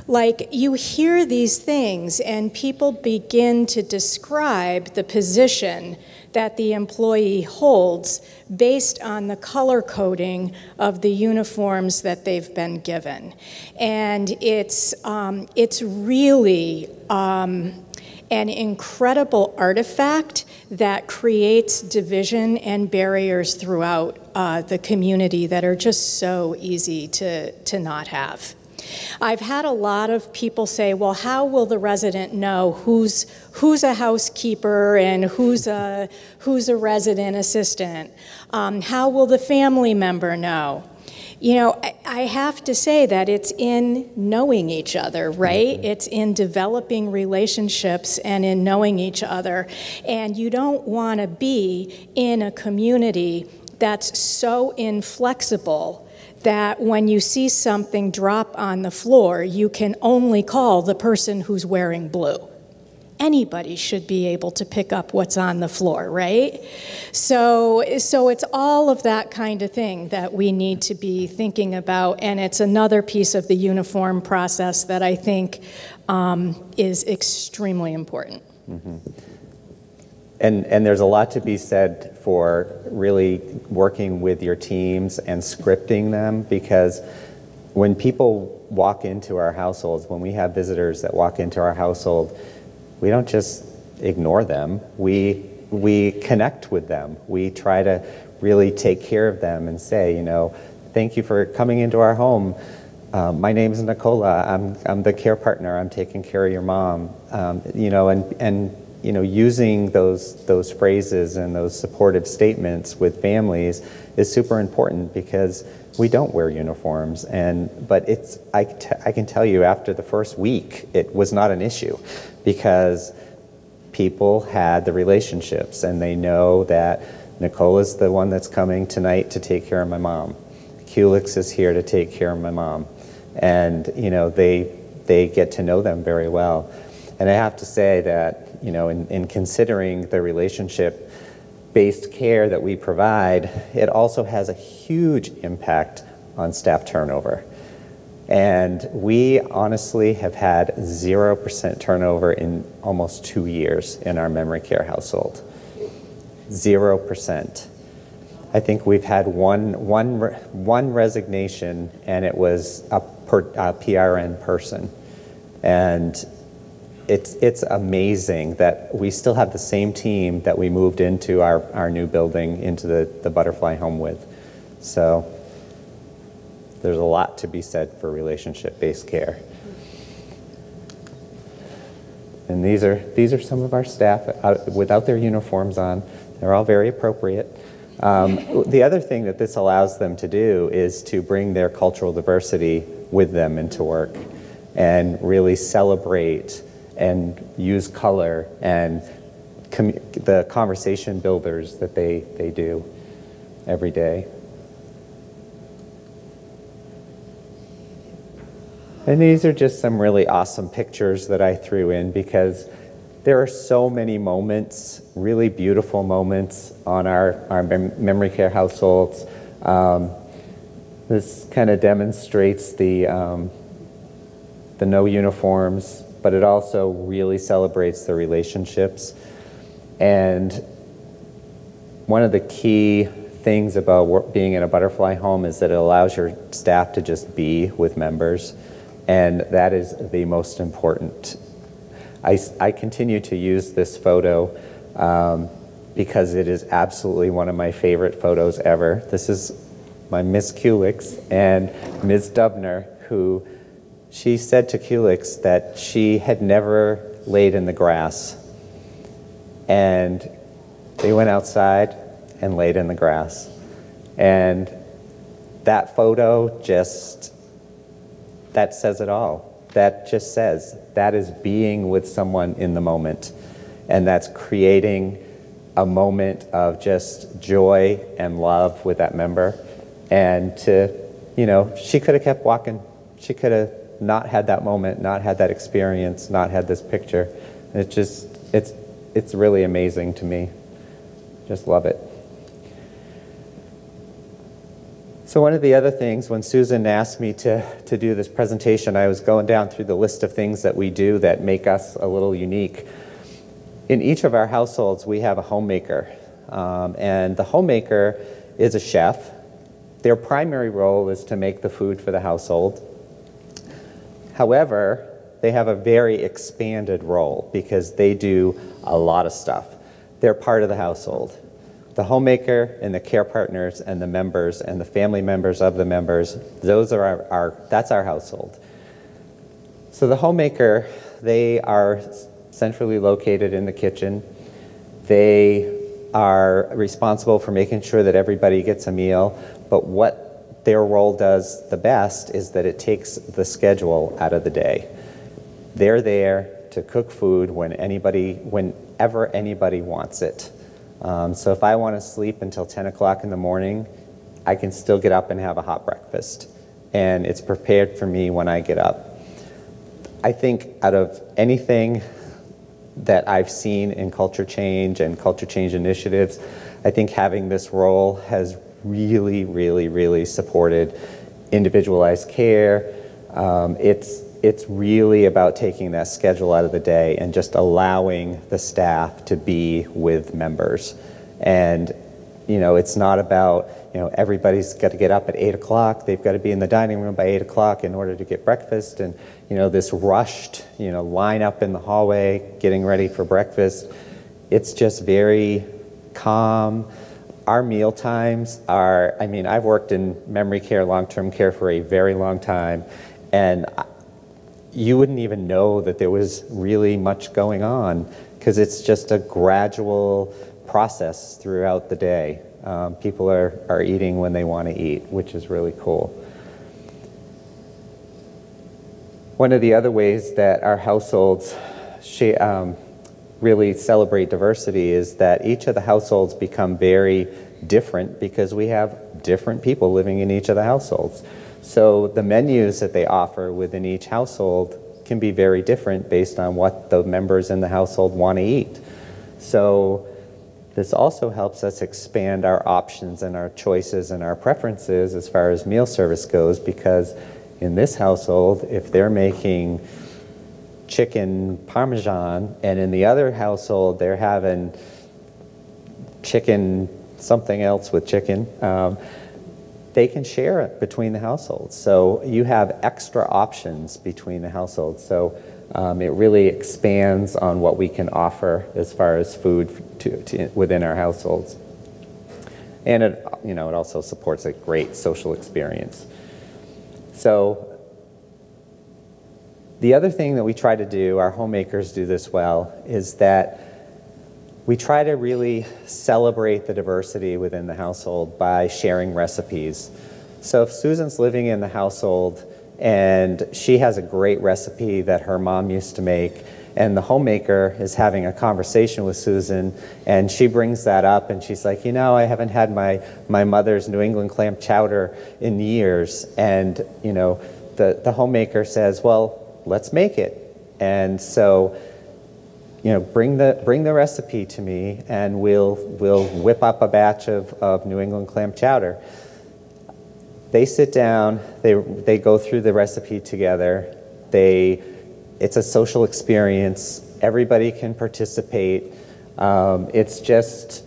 Like, you hear these things and people begin to describe the position that the employee holds based on the color coding of the uniforms that they've been given. And it's really an incredible artifact that creates division and barriers throughout the community that are just so easy to not have. I've had a lot of people say, well, how will the resident know who's a housekeeper and who's a resident assistant? How will the family member know? You know, I have to say that it's in knowing each other, right? It's in developing relationships and in knowing each other. And you don't want to be in a community that's so inflexible that when you see something drop on the floor, you can only call the person who's wearing blue. Anybody should be able to pick up what's on the floor, right? So it's all of that kind of thing that we need to be thinking about, and it's another piece of the uniform process that I think is extremely important. Mm-hmm. And there's a lot to be said for really working with your teams and scripting them, because when people walk into our households, when we have visitors that walk into our household, we don't just ignore them. We connect with them. We try to really take care of them and say, you know, thank you for coming into our home. My name's Nicola. I'm the care partner. I'm taking care of your mom. You know, and you know, using those phrases and those supportive statements with families is super important, because we don't wear uniforms. But I can tell you, after the first week, it was not an issue, because people had the relationships and they know that Nicola's the one that's coming tonight to take care of my mom. Kulix is here to take care of my mom. And, you know, they get to know them very well. And I have to say that, you know, in considering the relationship-based care that we provide, it also has a huge impact on staff turnover. And we honestly have had 0% turnover in almost 2 years in our memory care household. 0%. I think we've had one resignation, and it was a PRN person. And it's amazing that we still have the same team that we moved into our new building, into the Butterfly home with. So there's a lot to be said for relationship-based care. And these are some of our staff without their uniforms on. They're all very appropriate. The other thing that this allows them to do is to bring their cultural diversity with them into work and really celebrate and use color and the conversation builders that they do every day. And these are just some really awesome pictures that I threw in, because there are so many moments, really beautiful moments on our memory care households. This kind of demonstrates the no uniforms, but it also really celebrates the relationships. And one of the key things about being in a Butterfly home is that it allows your staff to just be with members, and that is the most important. I continue to use this photo because it is absolutely one of my favorite photos ever. This is my Miss Kulix and Ms. Dubner, who she said to Kulix that she had never laid in the grass. And they went outside and laid in the grass. And that photo that says it all. That just says that is being with someone in the moment. And that's creating a moment of just joy and love with that member. And she could have kept walking. She could have not had that moment, not had that experience, not had this picture. It's really amazing to me. Just love it. So one of the other things, when Susan asked me to do this presentation, I was going down through the list of things that we do that make us a little unique. In each of our households, we have a homemaker. And the homemaker is a chef. Their primary role is to make the food for the household. However, they have a very expanded role because they do a lot of stuff. They're part of the household. The homemaker and the care partners and the members and the family members of the members, those are that's our household. So the homemaker, they are centrally located in the kitchen. They are responsible for making sure that everybody gets a meal, but what their role does the best is that it takes the schedule out of the day. They're there to cook food whenever anybody wants it. So if I want to sleep until 10 o'clock in the morning, I can still get up and have a hot breakfast, and it's prepared for me when I get up. I think out of anything that I've seen in culture change and culture change initiatives, I think having this role has really, really, really supported individualized care. It's really about taking that schedule out of the day and just allowing the staff to be with members. And, it's not about, everybody's got to get up at 8 o'clock. They've got to be in the dining room by 8 o'clock in order to get breakfast. And, this rushed, line up in the hallway, getting ready for breakfast. It's just very calm. Our meal times are, I've worked in memory care, long-term care for a very long time, and you wouldn't even know that there was really much going on because it's just a gradual process throughout the day. People are eating when they want to eat, which is really cool. One of the other ways that our households really celebrate diversity is that each of the households become very different because we have different people living in each of the households. So the menus that they offer within each household can be very different based on what the members in the household want to eat. So this also helps us expand our options and our choices and our preferences as far as meal service goes, because in this household, if they're making chicken parmesan and in the other household they're having chicken something else with chicken, they can share it between the households. So you have extra options between the households. So it really expands on what we can offer as far as food within our households. And it also supports a great social experience. So the other thing that we try to do, our homemakers do this well, is that we try to really celebrate the diversity within the household by sharing recipes. So if Susan's living in the household and she has a great recipe that her mom used to make, and the homemaker is having a conversation with Susan, and she brings that up, and she's like, I haven't had my mother's New England clam chowder in years. And, the homemaker says, well, let's make it. And so, bring the recipe to me, and we'll whip up a batch of New England clam chowder. They sit down, they go through the recipe together. It's a social experience. Everybody can participate. It's just,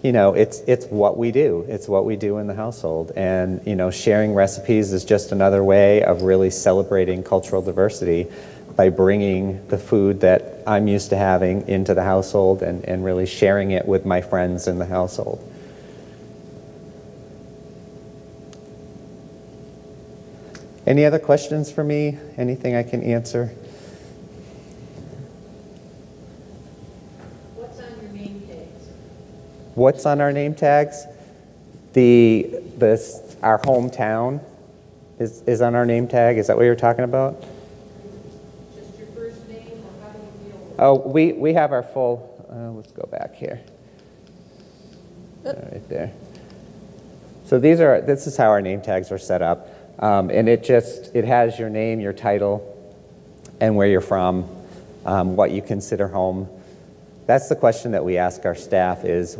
it's what we do. It's what we do in the household. And, sharing recipes is just another way of really celebrating cultural diversity by bringing the food that I'm used to having into the household and really sharing it with my friends in the household. Any other questions for me? Anything I can answer? What's on your name tags? What's on our name tags? Our hometown is on our name tag. Is that what you're talking about? Just your first name, or how do you deal with it? Oh, we have our full, let's go back here. Right there. So this is how our name tags are set up. And it has your name, your title, and where you're from, what you consider home. That's the question that we ask our staff is,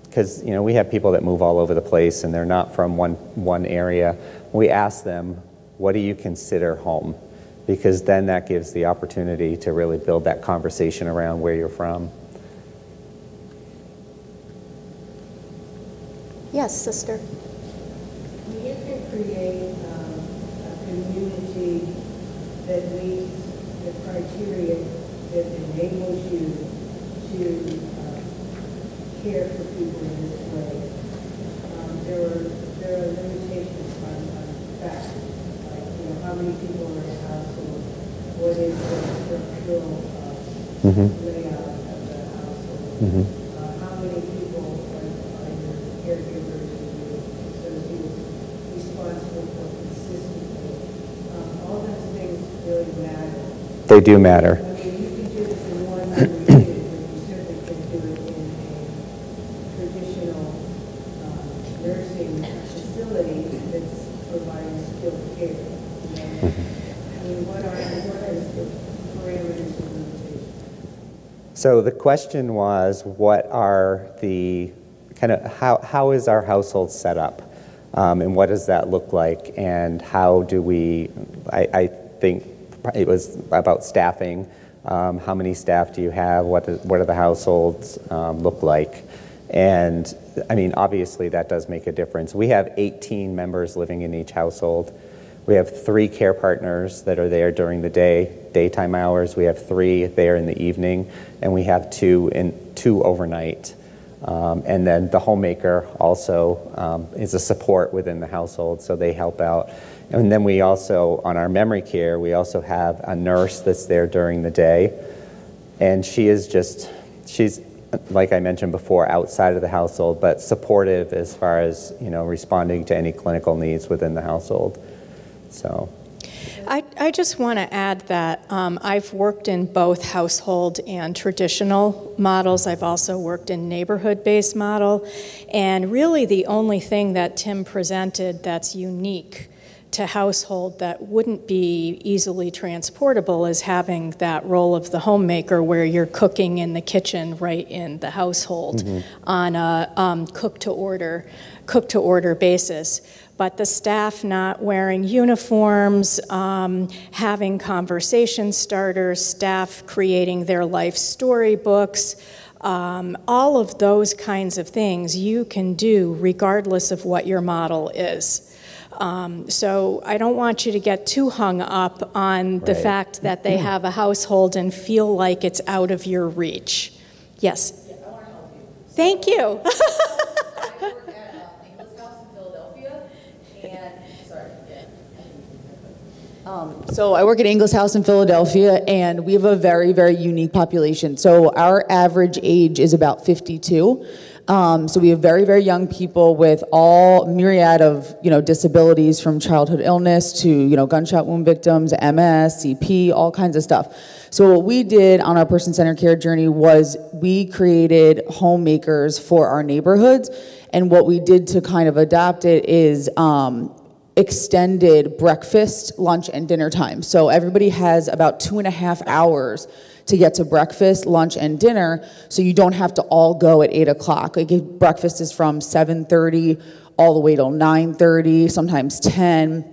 because we have people that move all over the place and they're not from one area. We ask them, what do you consider home? Because then that gives the opportunity to really build that conversation around where you're from. Yes, sister. You can create a community that meets the criteria that enables you to care for people in this way. There are limitations on facts, like how many people are in a household, what is the structural layout of the household, how many people are your caregivers and your associates responsible for consistently. All those things really matter. They do matter. I mean, you can do this in one unit, but you certainly can do it in a traditional nursing facility that's providing skilled care. I mean, what are the parameters of limitation? So the question was, what are the how is our household set up, and what does that look like, and how do we? I think it was about staffing. How many staff do you have? What do the households look like? And I mean, obviously that does make a difference. We have 18 members living in each household. We have 3 care partners that are there during the day, daytime hours. We have 3 there in the evening, and we have 2 overnight. And then the homemaker also is a support within the household, so they help out. And then we also, on our memory care, we also have a nurse that's there during the day. And she's, like I mentioned before, outside of the household, but supportive as far as, responding to any clinical needs within the household. So. I just want to add that I've worked in both household and traditional models. I've also worked in neighborhood-based model. And really the only thing that Tim presented that's unique to household that wouldn't be easily transportable is having that role of the homemaker where you're cooking in the kitchen right in the household on a cook-to-order basis. But the staff not wearing uniforms, having conversation starters, staff creating their life storybooks, all of those kinds of things you can do regardless of what your model is. So I don't want you to get too hung up on the fact that they have a household and feel like it's out of your reach. Yes? Yeah, I want to help you. Thank you. I work at English House in Philadelphia, so I work at Ingalls House in Philadelphia, and we have a very, very unique population. So our average age is about 52. So we have very, very young people with all myriad of, disabilities, from childhood illness to, gunshot wound victims, MS, CP, all kinds of stuff. So what we did on our person-centered care journey was we created homemakers for our neighborhoods, and what we did to kind of adopt it is extended breakfast, lunch, and dinner time. So everybody has about 2.5 hours to get to breakfast, lunch, and dinner, so you don't have to all go at 8 o'clock. Like, breakfast is from 7:30 all the way till 9:30, sometimes 10,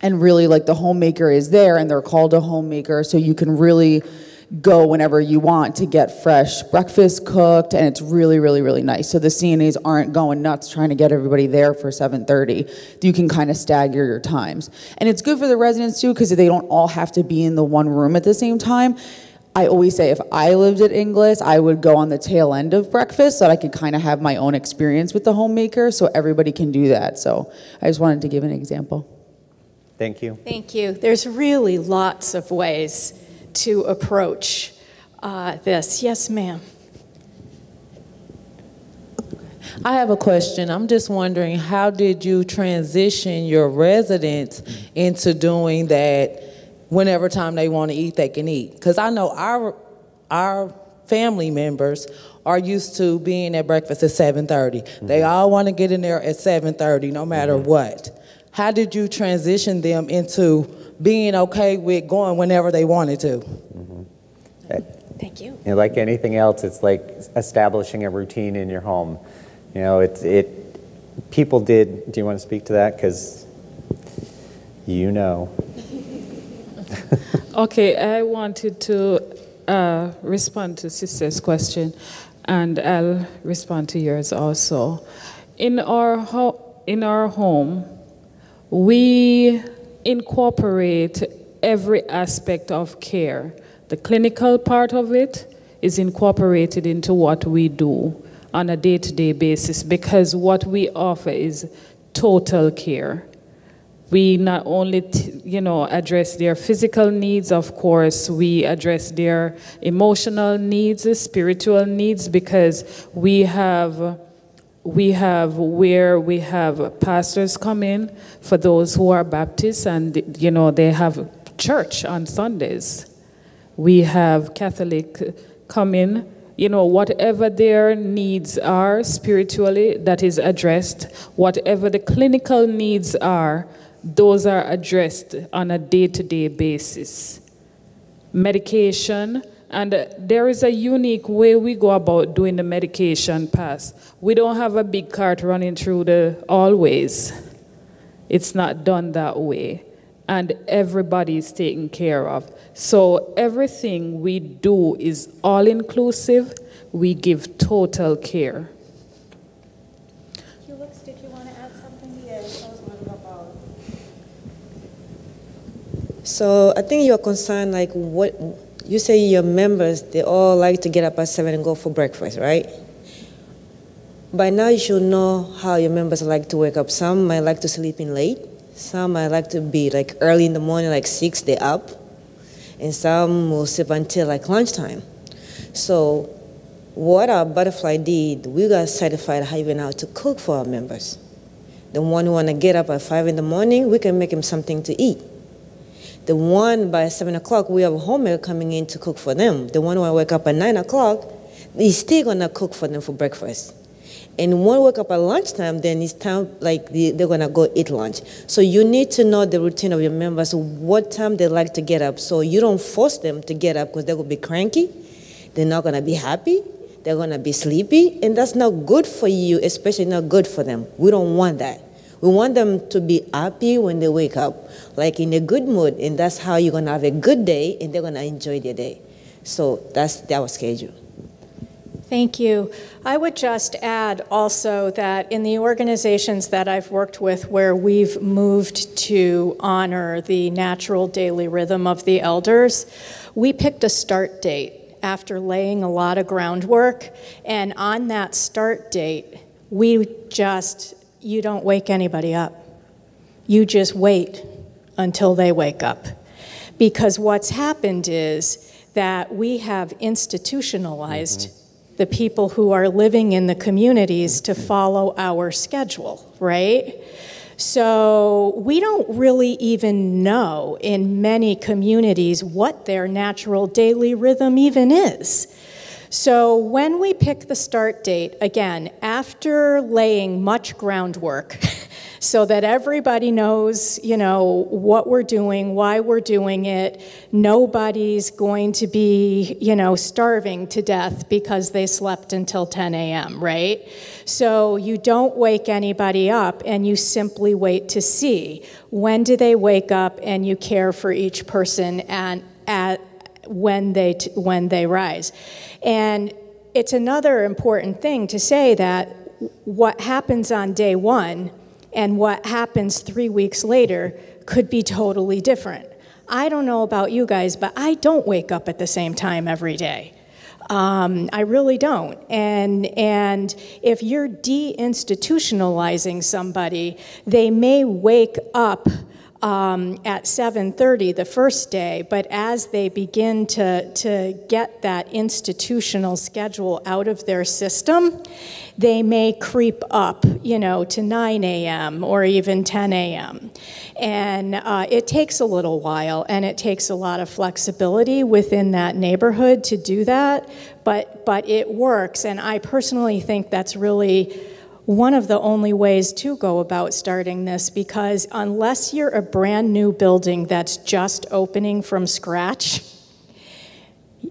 and really, like, the homemaker is there, and they're called a homemaker, so you can really go whenever you want to get fresh breakfast cooked, and it's really, really, really nice. So the CNAs aren't going nuts trying to get everybody there for 7:30. You can kind of stagger your times. And it's good for the residents too, because they don't all have to be in the one room at the same time. I always say if I lived at Inglis, I would go on the tail end of breakfast so that I could kind of have my own experience with the homemaker, so everybody can do that. So I just wanted to give an example. Thank you. Thank you. There's really lots of ways to approach this. Yes, ma'am. I have a question. I'm just wondering, how did you transition your residents into doing that whenever time they want to eat, they can eat? Because I know our family members are used to being at breakfast at 7:30. They all want to get in there at 7:30 no matter what. How did you transition them into being okay with going whenever they wanted to? Thank you. Like anything else, it's like establishing a routine in your home. People did. Do you want to speak to that? Because Okay, I wanted to respond to Sister's question, and I'll respond to yours also. In our home, we incorporate every aspect of care. The clinical part of it is incorporated into what we do on a day-to-day basis, because what we offer is total care. We not only, address their physical needs, of course, we address their emotional needs, spiritual needs, because we have pastors come in for those who are Baptists, and, they have church on Sundays. We have Catholic come in, whatever their needs are spiritually, that is addressed. Whatever the clinical needs are, those are addressed on a day-to-day basis. Medication, and there is a unique way we go about doing the medication pass. We don't have a big cart running through the hallways. It's not done that way. And everybody is taken care of. So everything we do is all-inclusive. We give total care. Felix, did you want to add something? Yes, I was wondering about. So I think you're concerned, like what you say your members, they all like to get up at 7 and go for breakfast, right? By now you should know how your members like to wake up. Some might like to sleep in late. Some might like to be like early in the morning, like 6, they're up. And some will sleep until like lunchtime. So what our Butterfly did, we got certified how even how to cook for our members. The one who want to get up at 5 in the morning, we can make him something to eat. The one by 7 o'clock, we have a homemaker coming in to cook for them. The one who want to wake up at 9 o'clock, he's still going to cook for them for breakfast. And when we wake up at lunchtime, then it's time, like they're going to go eat lunch. So you need to know the routine of your members, what time they like to get up. So you don't force them to get up because they're going to be cranky. They're not going to be happy. They're going to be sleepy. And that's not good for you, especially not good for them. We don't want that. We want them to be happy when they wake up, like in a good mood. And that's how you're going to have a good day, and they're going to enjoy their day. So that's our schedule. Thank you. I would just add also that in the organizations that I've worked with where we've moved to honor the natural daily rhythm of the elders, we picked a start date after laying a lot of groundwork. And on that start date, you don't wake anybody up. You just wait until they wake up. Because what's happened is that we have institutionalized the people who are living in the communities to follow our schedule, right? So we don't really even know in many communities what their natural daily rhythm even is. So when we pick the start date, again, after laying much groundwork, so that everybody knows, what we're doing, why we're doing it. Nobody's going to be, starving to death because they slept until 10 a.m., right? So you don't wake anybody up, and you simply wait to see when do they wake up, and you care for each person when they rise. And it's another important thing to say that what happens on day one and what happens 3 weeks later could be totally different. I don't know about you guys, but I don't wake up at the same time every day. I really don't. And if you're deinstitutionalizing somebody, they may wake up at 7:30 the first day, but as they begin to get that institutional schedule out of their system, they may creep up, to 9 a.m. or even 10 a.m. And it takes a little while, and it takes a lot of flexibility within that neighborhood to do that, but it works, and I personally think that's really one of the only ways to go about starting this, because unless you're a brand new building that's just opening from scratch,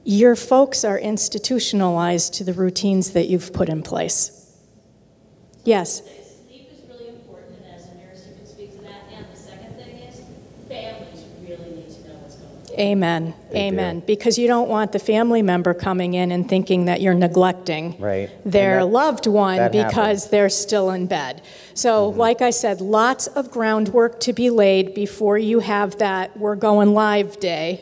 your folks are institutionalized to the routines that you've put in place. Yes? Sleep is really important, and as a nurse, you can speak to that. And the second thing is, families really need to know what's going on. Amen. Amen. Because you don't want the family member coming in and thinking that you're neglecting their loved one because they're still in bed. So, like I said, lots of groundwork to be laid before you have that we're going live day.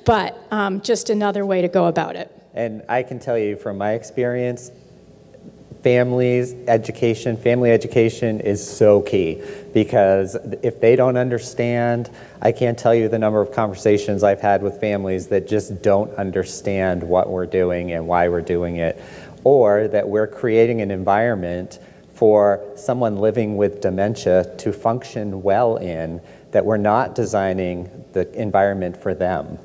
But just another way to go about it. And I can tell you from my experience, family education is so key, because if they don't understand, I can't tell you the number of conversations I've had with families that just don't understand what we're doing and why we're doing it, or that we're creating an environment for someone living with dementia to function well in, that we're not designing the environment for them.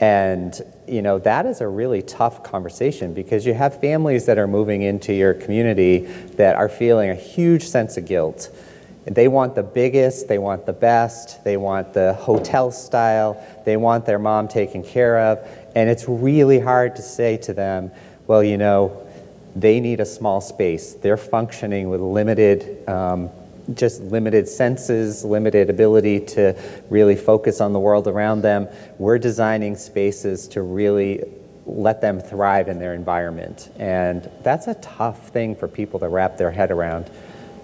And that is a really tough conversation, because you have families that are moving into your community that are feeling a huge sense of guilt. They want the biggest, they want the best, they want the hotel style, they want their mom taken care of, and it's really hard to say to them, well, they need a small space. They're functioning with limited senses, limited ability to really focus on the world around them. We're designing spaces to really let them thrive in their environment. And that's a tough thing for people to wrap their head around.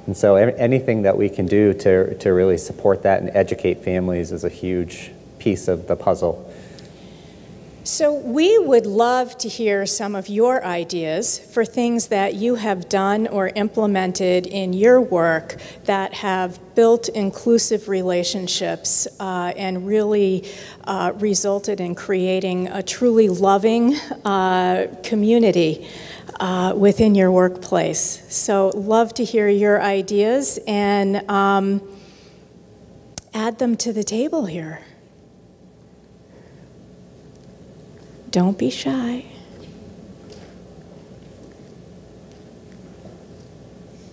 And so anything that we can do to really support that and educate families is a huge piece of the puzzle. So we would love to hear some of your ideas for things that you have done or implemented in your work that have built inclusive relationships and really resulted in creating a truly loving community within your workplace. So love to hear your ideas and add them to the table here. Don't be shy.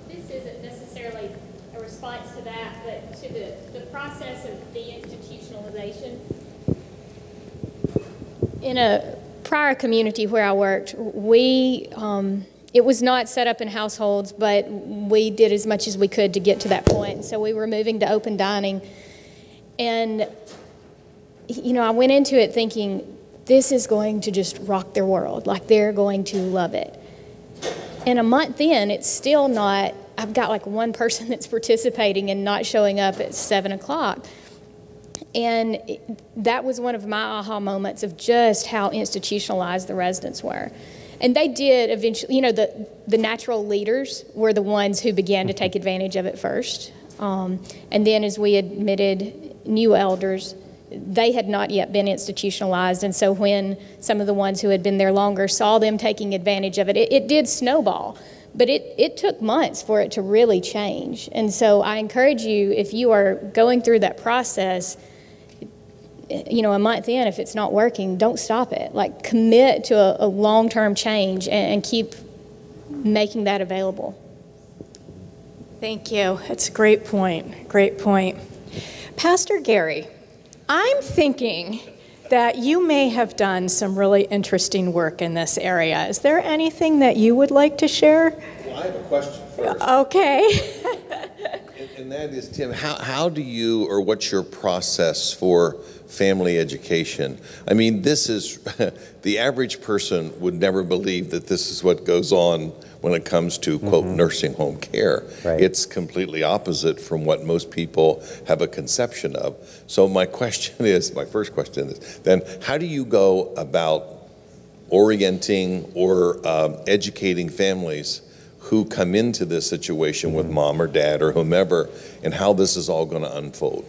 This isn't necessarily a response to that, but to the process of deinstitutionalization. In a prior community where I worked, it was not set up in households, but we did as much as we could to get to that point. So we were moving to open dining. And, I went into it thinking, this is going to just rock their world. Like, they're going to love it. And a month in, it's still not, I've got like one person that's participating and not showing up at 7 o'clock. And that was one of my aha moments of just how institutionalized the residents were. And they did eventually, the natural leaders were the ones who began to take advantage of it first. And then as we admitted new elders, they had not yet been institutionalized, and so when some of the ones who had been there longer saw them taking advantage of it, it did snowball. But it took months for it to really change. And so I encourage you, if you are going through that process, a month in, if it's not working, don't stop it. Like, commit to a long-term change and keep making that available. Thank you. It's a great point. Great point. Pastor Gary, I'm thinking that you may have done some really interesting work in this area. Is there anything that you would like to share? Well, I have a question first. Okay. and that is, Tim, how do you, or what's your process for family education? I mean, this is, the average person would never believe that this is what goes on when it comes to, quote, nursing home care. Right. It's completely opposite from what most people have a conception of. So my first question is, then how do you go about orienting or educating families who come into this situation with mom or dad or whomever, and how this is all going to unfold?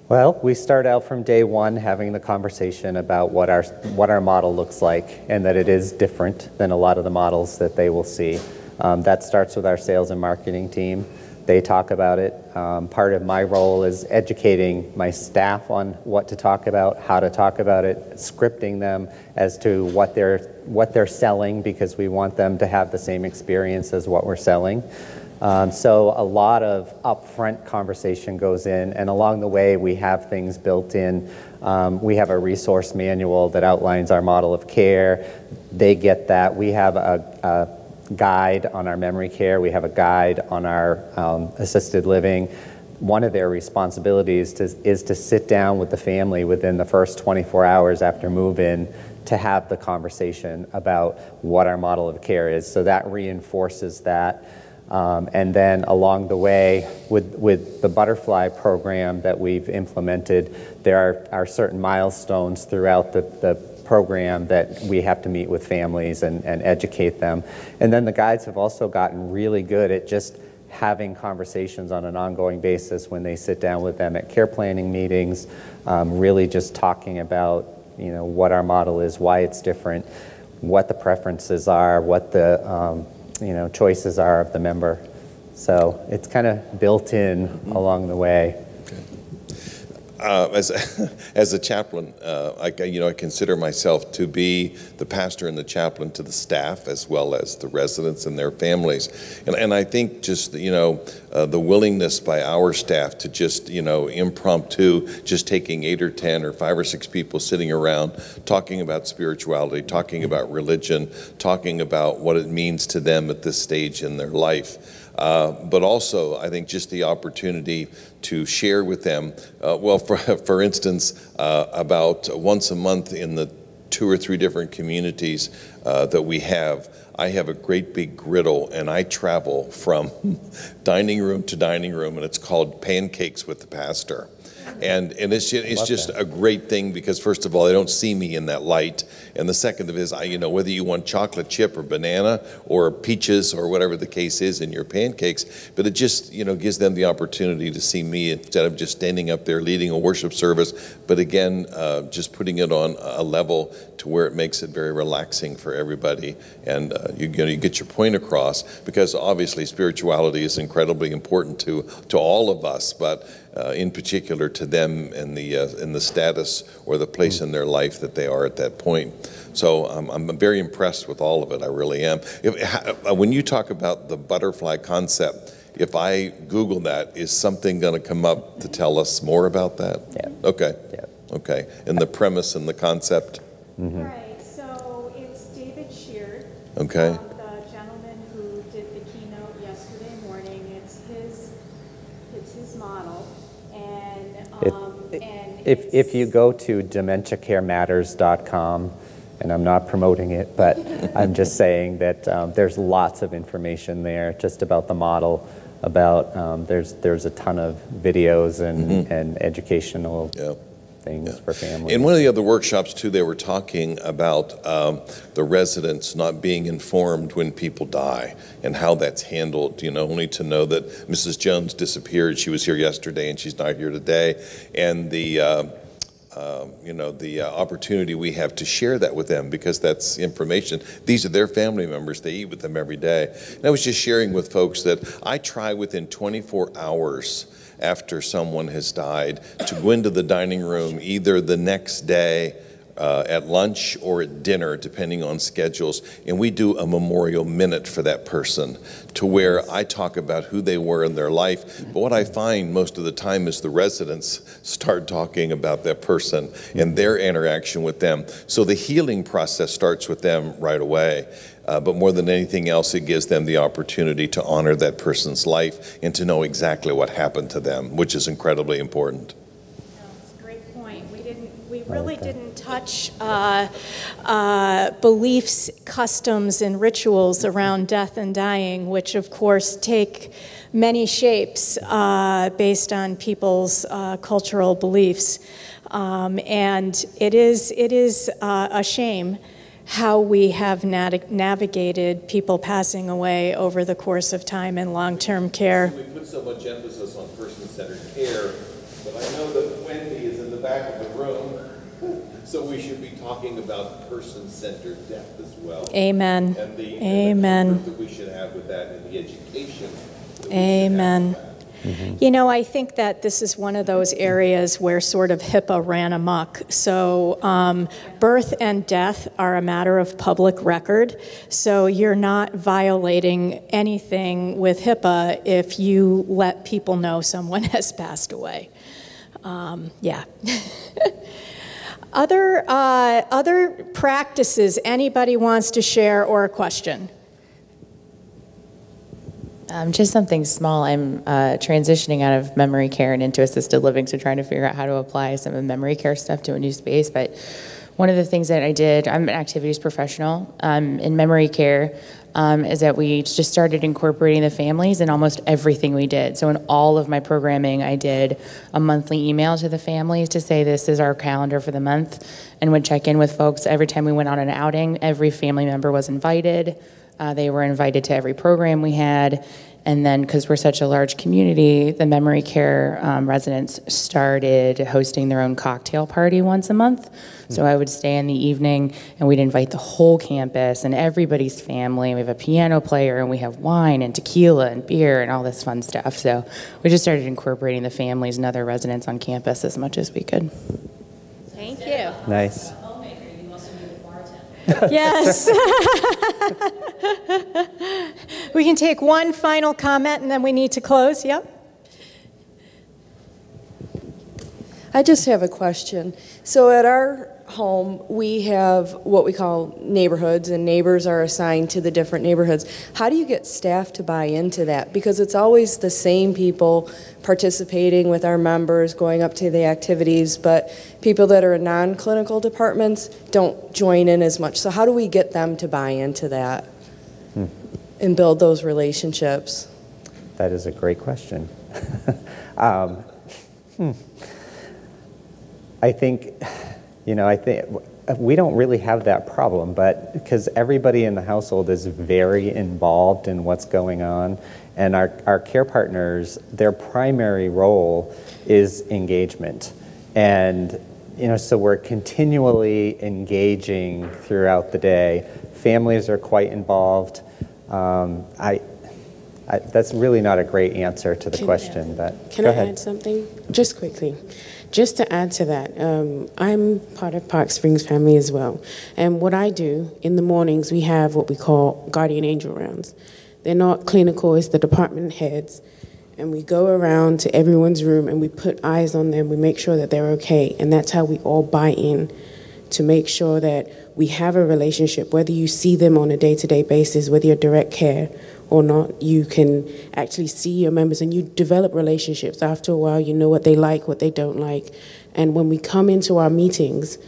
Well, we start out from day one having the conversation about what our model looks like, and that it is different than a lot of the models that they will see. That starts with our sales and marketing team. They talk about it. Part of my role is educating my staff on what to talk about, how to talk about it, scripting them as to what they're selling, because we want them to have the same experience as what we're selling. So a lot of upfront conversation goes in, and along the way we have things built in. We have a resource manual that outlines our model of care. They get that. We have a guide on our memory care. We have a guide on our assisted living. one of their responsibilities is to sit down with the family within the first 24 hours after move-in to have the conversation about what our model of care is. So that reinforces that. And then along the way, with the butterfly program that we've implemented, there are certain milestones throughout the program that we have to meet with families and educate them. And then the guides have also gotten really good at just having conversations on an ongoing basis when they sit down with them at care planning meetings, really just talking about, you know, what our model is, why it's different, what the preferences are, what the you know, choices are of the member. So it's kind of built in along the way. As a chaplain, I consider myself to be the pastor and the chaplain to the staff as well as the residents and their families. And I think just, the willingness by our staff to just, impromptu, just taking 8 or 10 or 5 or 6 people sitting around talking about spirituality, talking about religion, talking about what it means to them at this stage in their life. But also, I think just the opportunity to share with them, for instance, about once a month in the 2 or 3 different communities that we have, I have a great big griddle, and I travel from dining room to dining room, and it's called Pancakes with the Pastor. And it's just a great thing because, first of all, they don't see me in that light. And the second of it is, whether you want chocolate chip or banana or peaches or whatever the case is in your pancakes, but it just, gives them the opportunity to see me instead of just standing up there leading a worship service. But again, just putting it on a level to where it makes it very relaxing for everybody. And you get your point across because obviously spirituality is incredibly important to all of us, but in particular to them in the status or the place in their life that they are at that point. So I'm very impressed with all of it. I really am. When you talk about the butterfly concept, if I Google that, is something going to come up to tell us more about that? Yeah. Okay. Yeah. Okay. And the premise and the concept? Mm-hmm. Right. So it's David Sheard. Okay. The gentleman who did the keynote yesterday morning. It's his model. If you go to dementiacarematters.com, and I'm not promoting it, but I'm just saying that there's lots of information there just about the model, about there's a ton of videos and educational things for families. In one of the other workshops too, they were talking about the residents not being informed when people die and how that's handled, only to know that Mrs. Jones disappeared. She was here yesterday and she's not here today. And the opportunity we have to share that with them because that's information. These are their family members. They eat with them every day. And I was just sharing with folks that I try within 24 hours after someone has died to go into the dining room either the next day at lunch or at dinner, depending on schedules, and we do a memorial minute for that person to where I talk about who they were in their life. But what I find most of the time is the residents start talking about that person and their interaction with them. So the healing process starts with them right away. But more than anything else, it gives them the opportunity to honor that person's life and to know exactly what happened to them, which is incredibly important. That's a great point. We really didn't touch beliefs, customs, and rituals around death and dying, which of course take many shapes based on people's cultural beliefs. And it is a shame how we have navigated people passing away over the course of time in long-term care. We put so much emphasis on person-centered care, but I know that Wendy is in the back of the room, so we should be talking about person-centered death as well. Amen. And the Amen. that we should have with that and the education. Amen. Mm-hmm. I think that this is one of those areas where sort of HIPAA ran amok. So birth and death are a matter of public record. So you're not violating anything with HIPAA if you let people know someone has passed away. Yeah. Other practices anybody wants to share or a question? Just something small. I'm transitioning out of memory care and into assisted living, so trying to figure out how to apply some of the memory care stuff to a new space. But one of the things that I did, I'm an activities professional in memory care, is that we just started incorporating the families in almost everything we did. So in all of my programming, I did a monthly email to the families to say this is our calendar for the month, and would check in with folks. Every time we went on an outing, every family member was invited. They were invited to every program we had. And then, because we're such a large community, the memory care residents started hosting their own cocktail party once a month. So I would stay in the evening, and we'd invite the whole campus and everybody's family. We have a piano player, and we have wine and tequila and beer and all this fun stuff. So we just started incorporating the families and other residents on campus as much as we could. Thank you. Nice. Yes. We can take one final comment and then we need to close. Yep. I just have a question. So at our home, we have what we call neighborhoods, and neighbors are assigned to the different neighborhoods. How do you get staff to buy into that? Because it's always the same people participating with our members, going up to the activities, but people that are in non-clinical departments don't join in as much. So how do we get them to buy into that and build those relationships? That is a great question. I think we don't really have that problem, but because everybody in the household is very involved in what's going on, and our care partners, their primary role is engagement. And so we're continually engaging throughout the day. Families are quite involved. That's really not a great answer to the question, but can I add something? Just quickly. Just to add to that, I'm part of Park Springs family as well. And what I do, in the mornings, we have what we call guardian angel rounds. They're not clinical, it's the department heads. And we go around to everyone's room and we put eyes on them, we make sure that they're okay. And that's how we all buy in to make sure that we have a relationship, whether you see them on a day-to-day basis, whether you're direct care or not, you can actually see your members and you develop relationships. After a while, you know what they like, what they don't like. And when we come into our meetings,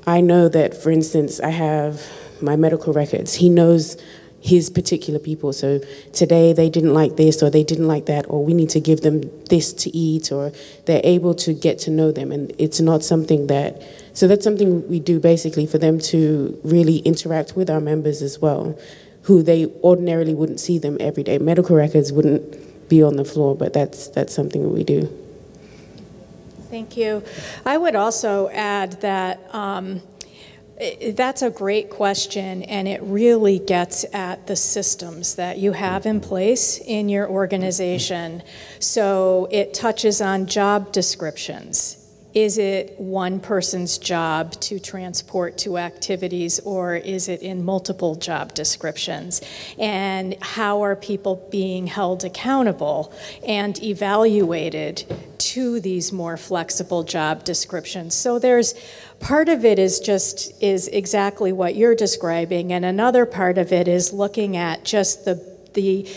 I know that, for instance, I have my medical records. He knows his particular people. So today they didn't like this or they didn't like that, or we need to give them this to eat, or they're able to get to know them. And it's not something that, so that's something we do basically for them to really interact with our members as well, who they ordinarily wouldn't see them every day. Medical records wouldn't be on the floor, but that's something that we do. Thank you. I would also add that that's a great question, and it really gets at the systems that you have in place in your organization. So it touches on job descriptions. Is it one person's job to transport to activities, or is it in multiple job descriptions? And how are people being held accountable and evaluated to these more flexible job descriptions? So there's part of it is exactly what you're describing, and another part of it is looking at just the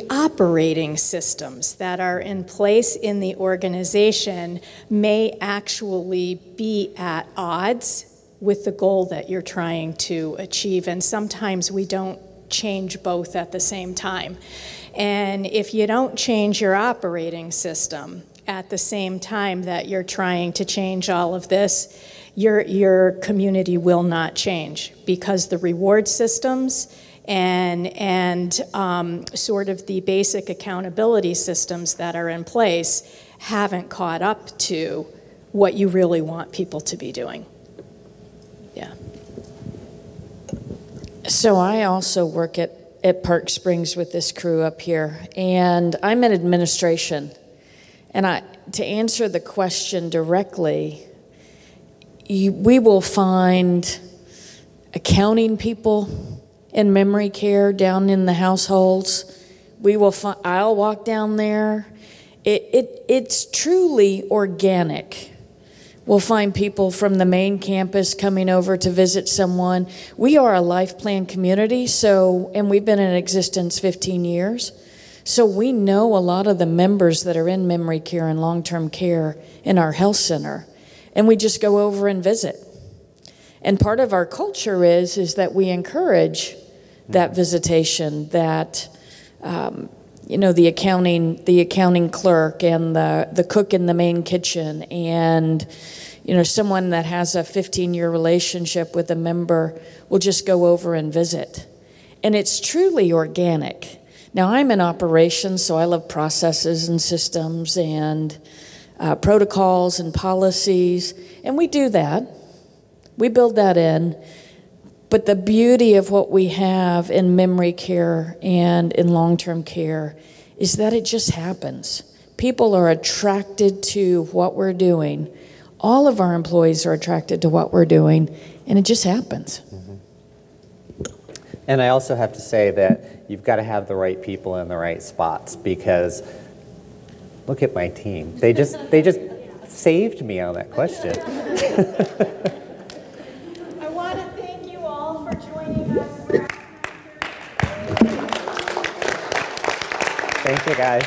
operating systems that are in place in the organization may actually be at odds with the goal that you're trying to achieve. And sometimes we don't change both at the same time. And if you don't change your operating system at the same time that you're trying to change all of this, your community will not change, because the reward systems and sort of the basic accountability systems that are in place haven't caught up to what you really want people to be doing. Yeah. So I also work at Park Springs with this crew up here, and I'm in administration. And to answer the question directly, we will find accounting people in memory care down in the households. I'll walk down there. It's truly organic. We'll find people from the main campus coming over to visit someone. We are a life plan community, and we've been in existence 15 years. So we know a lot of the members that are in memory care and long-term care in our health center, and we just go over and visit. And part of our culture is that we encourage that visitation, that the accounting clerk and the cook in the main kitchen, and someone that has a 15-year relationship with a member will just go over and visit. And it's truly organic. Now, I'm in operations, so I love processes and systems and protocols and policies, and we do that. We build that in. But the beauty of what we have in memory care and in long-term care is that it just happens. People are attracted to what we're doing. All of our employees are attracted to what we're doing, and it just happens. And I also have to say that you've got to have the right people in the right spots, because look at my team. They just saved me on that question. I want to thank you all for joining us. Thank you, guys.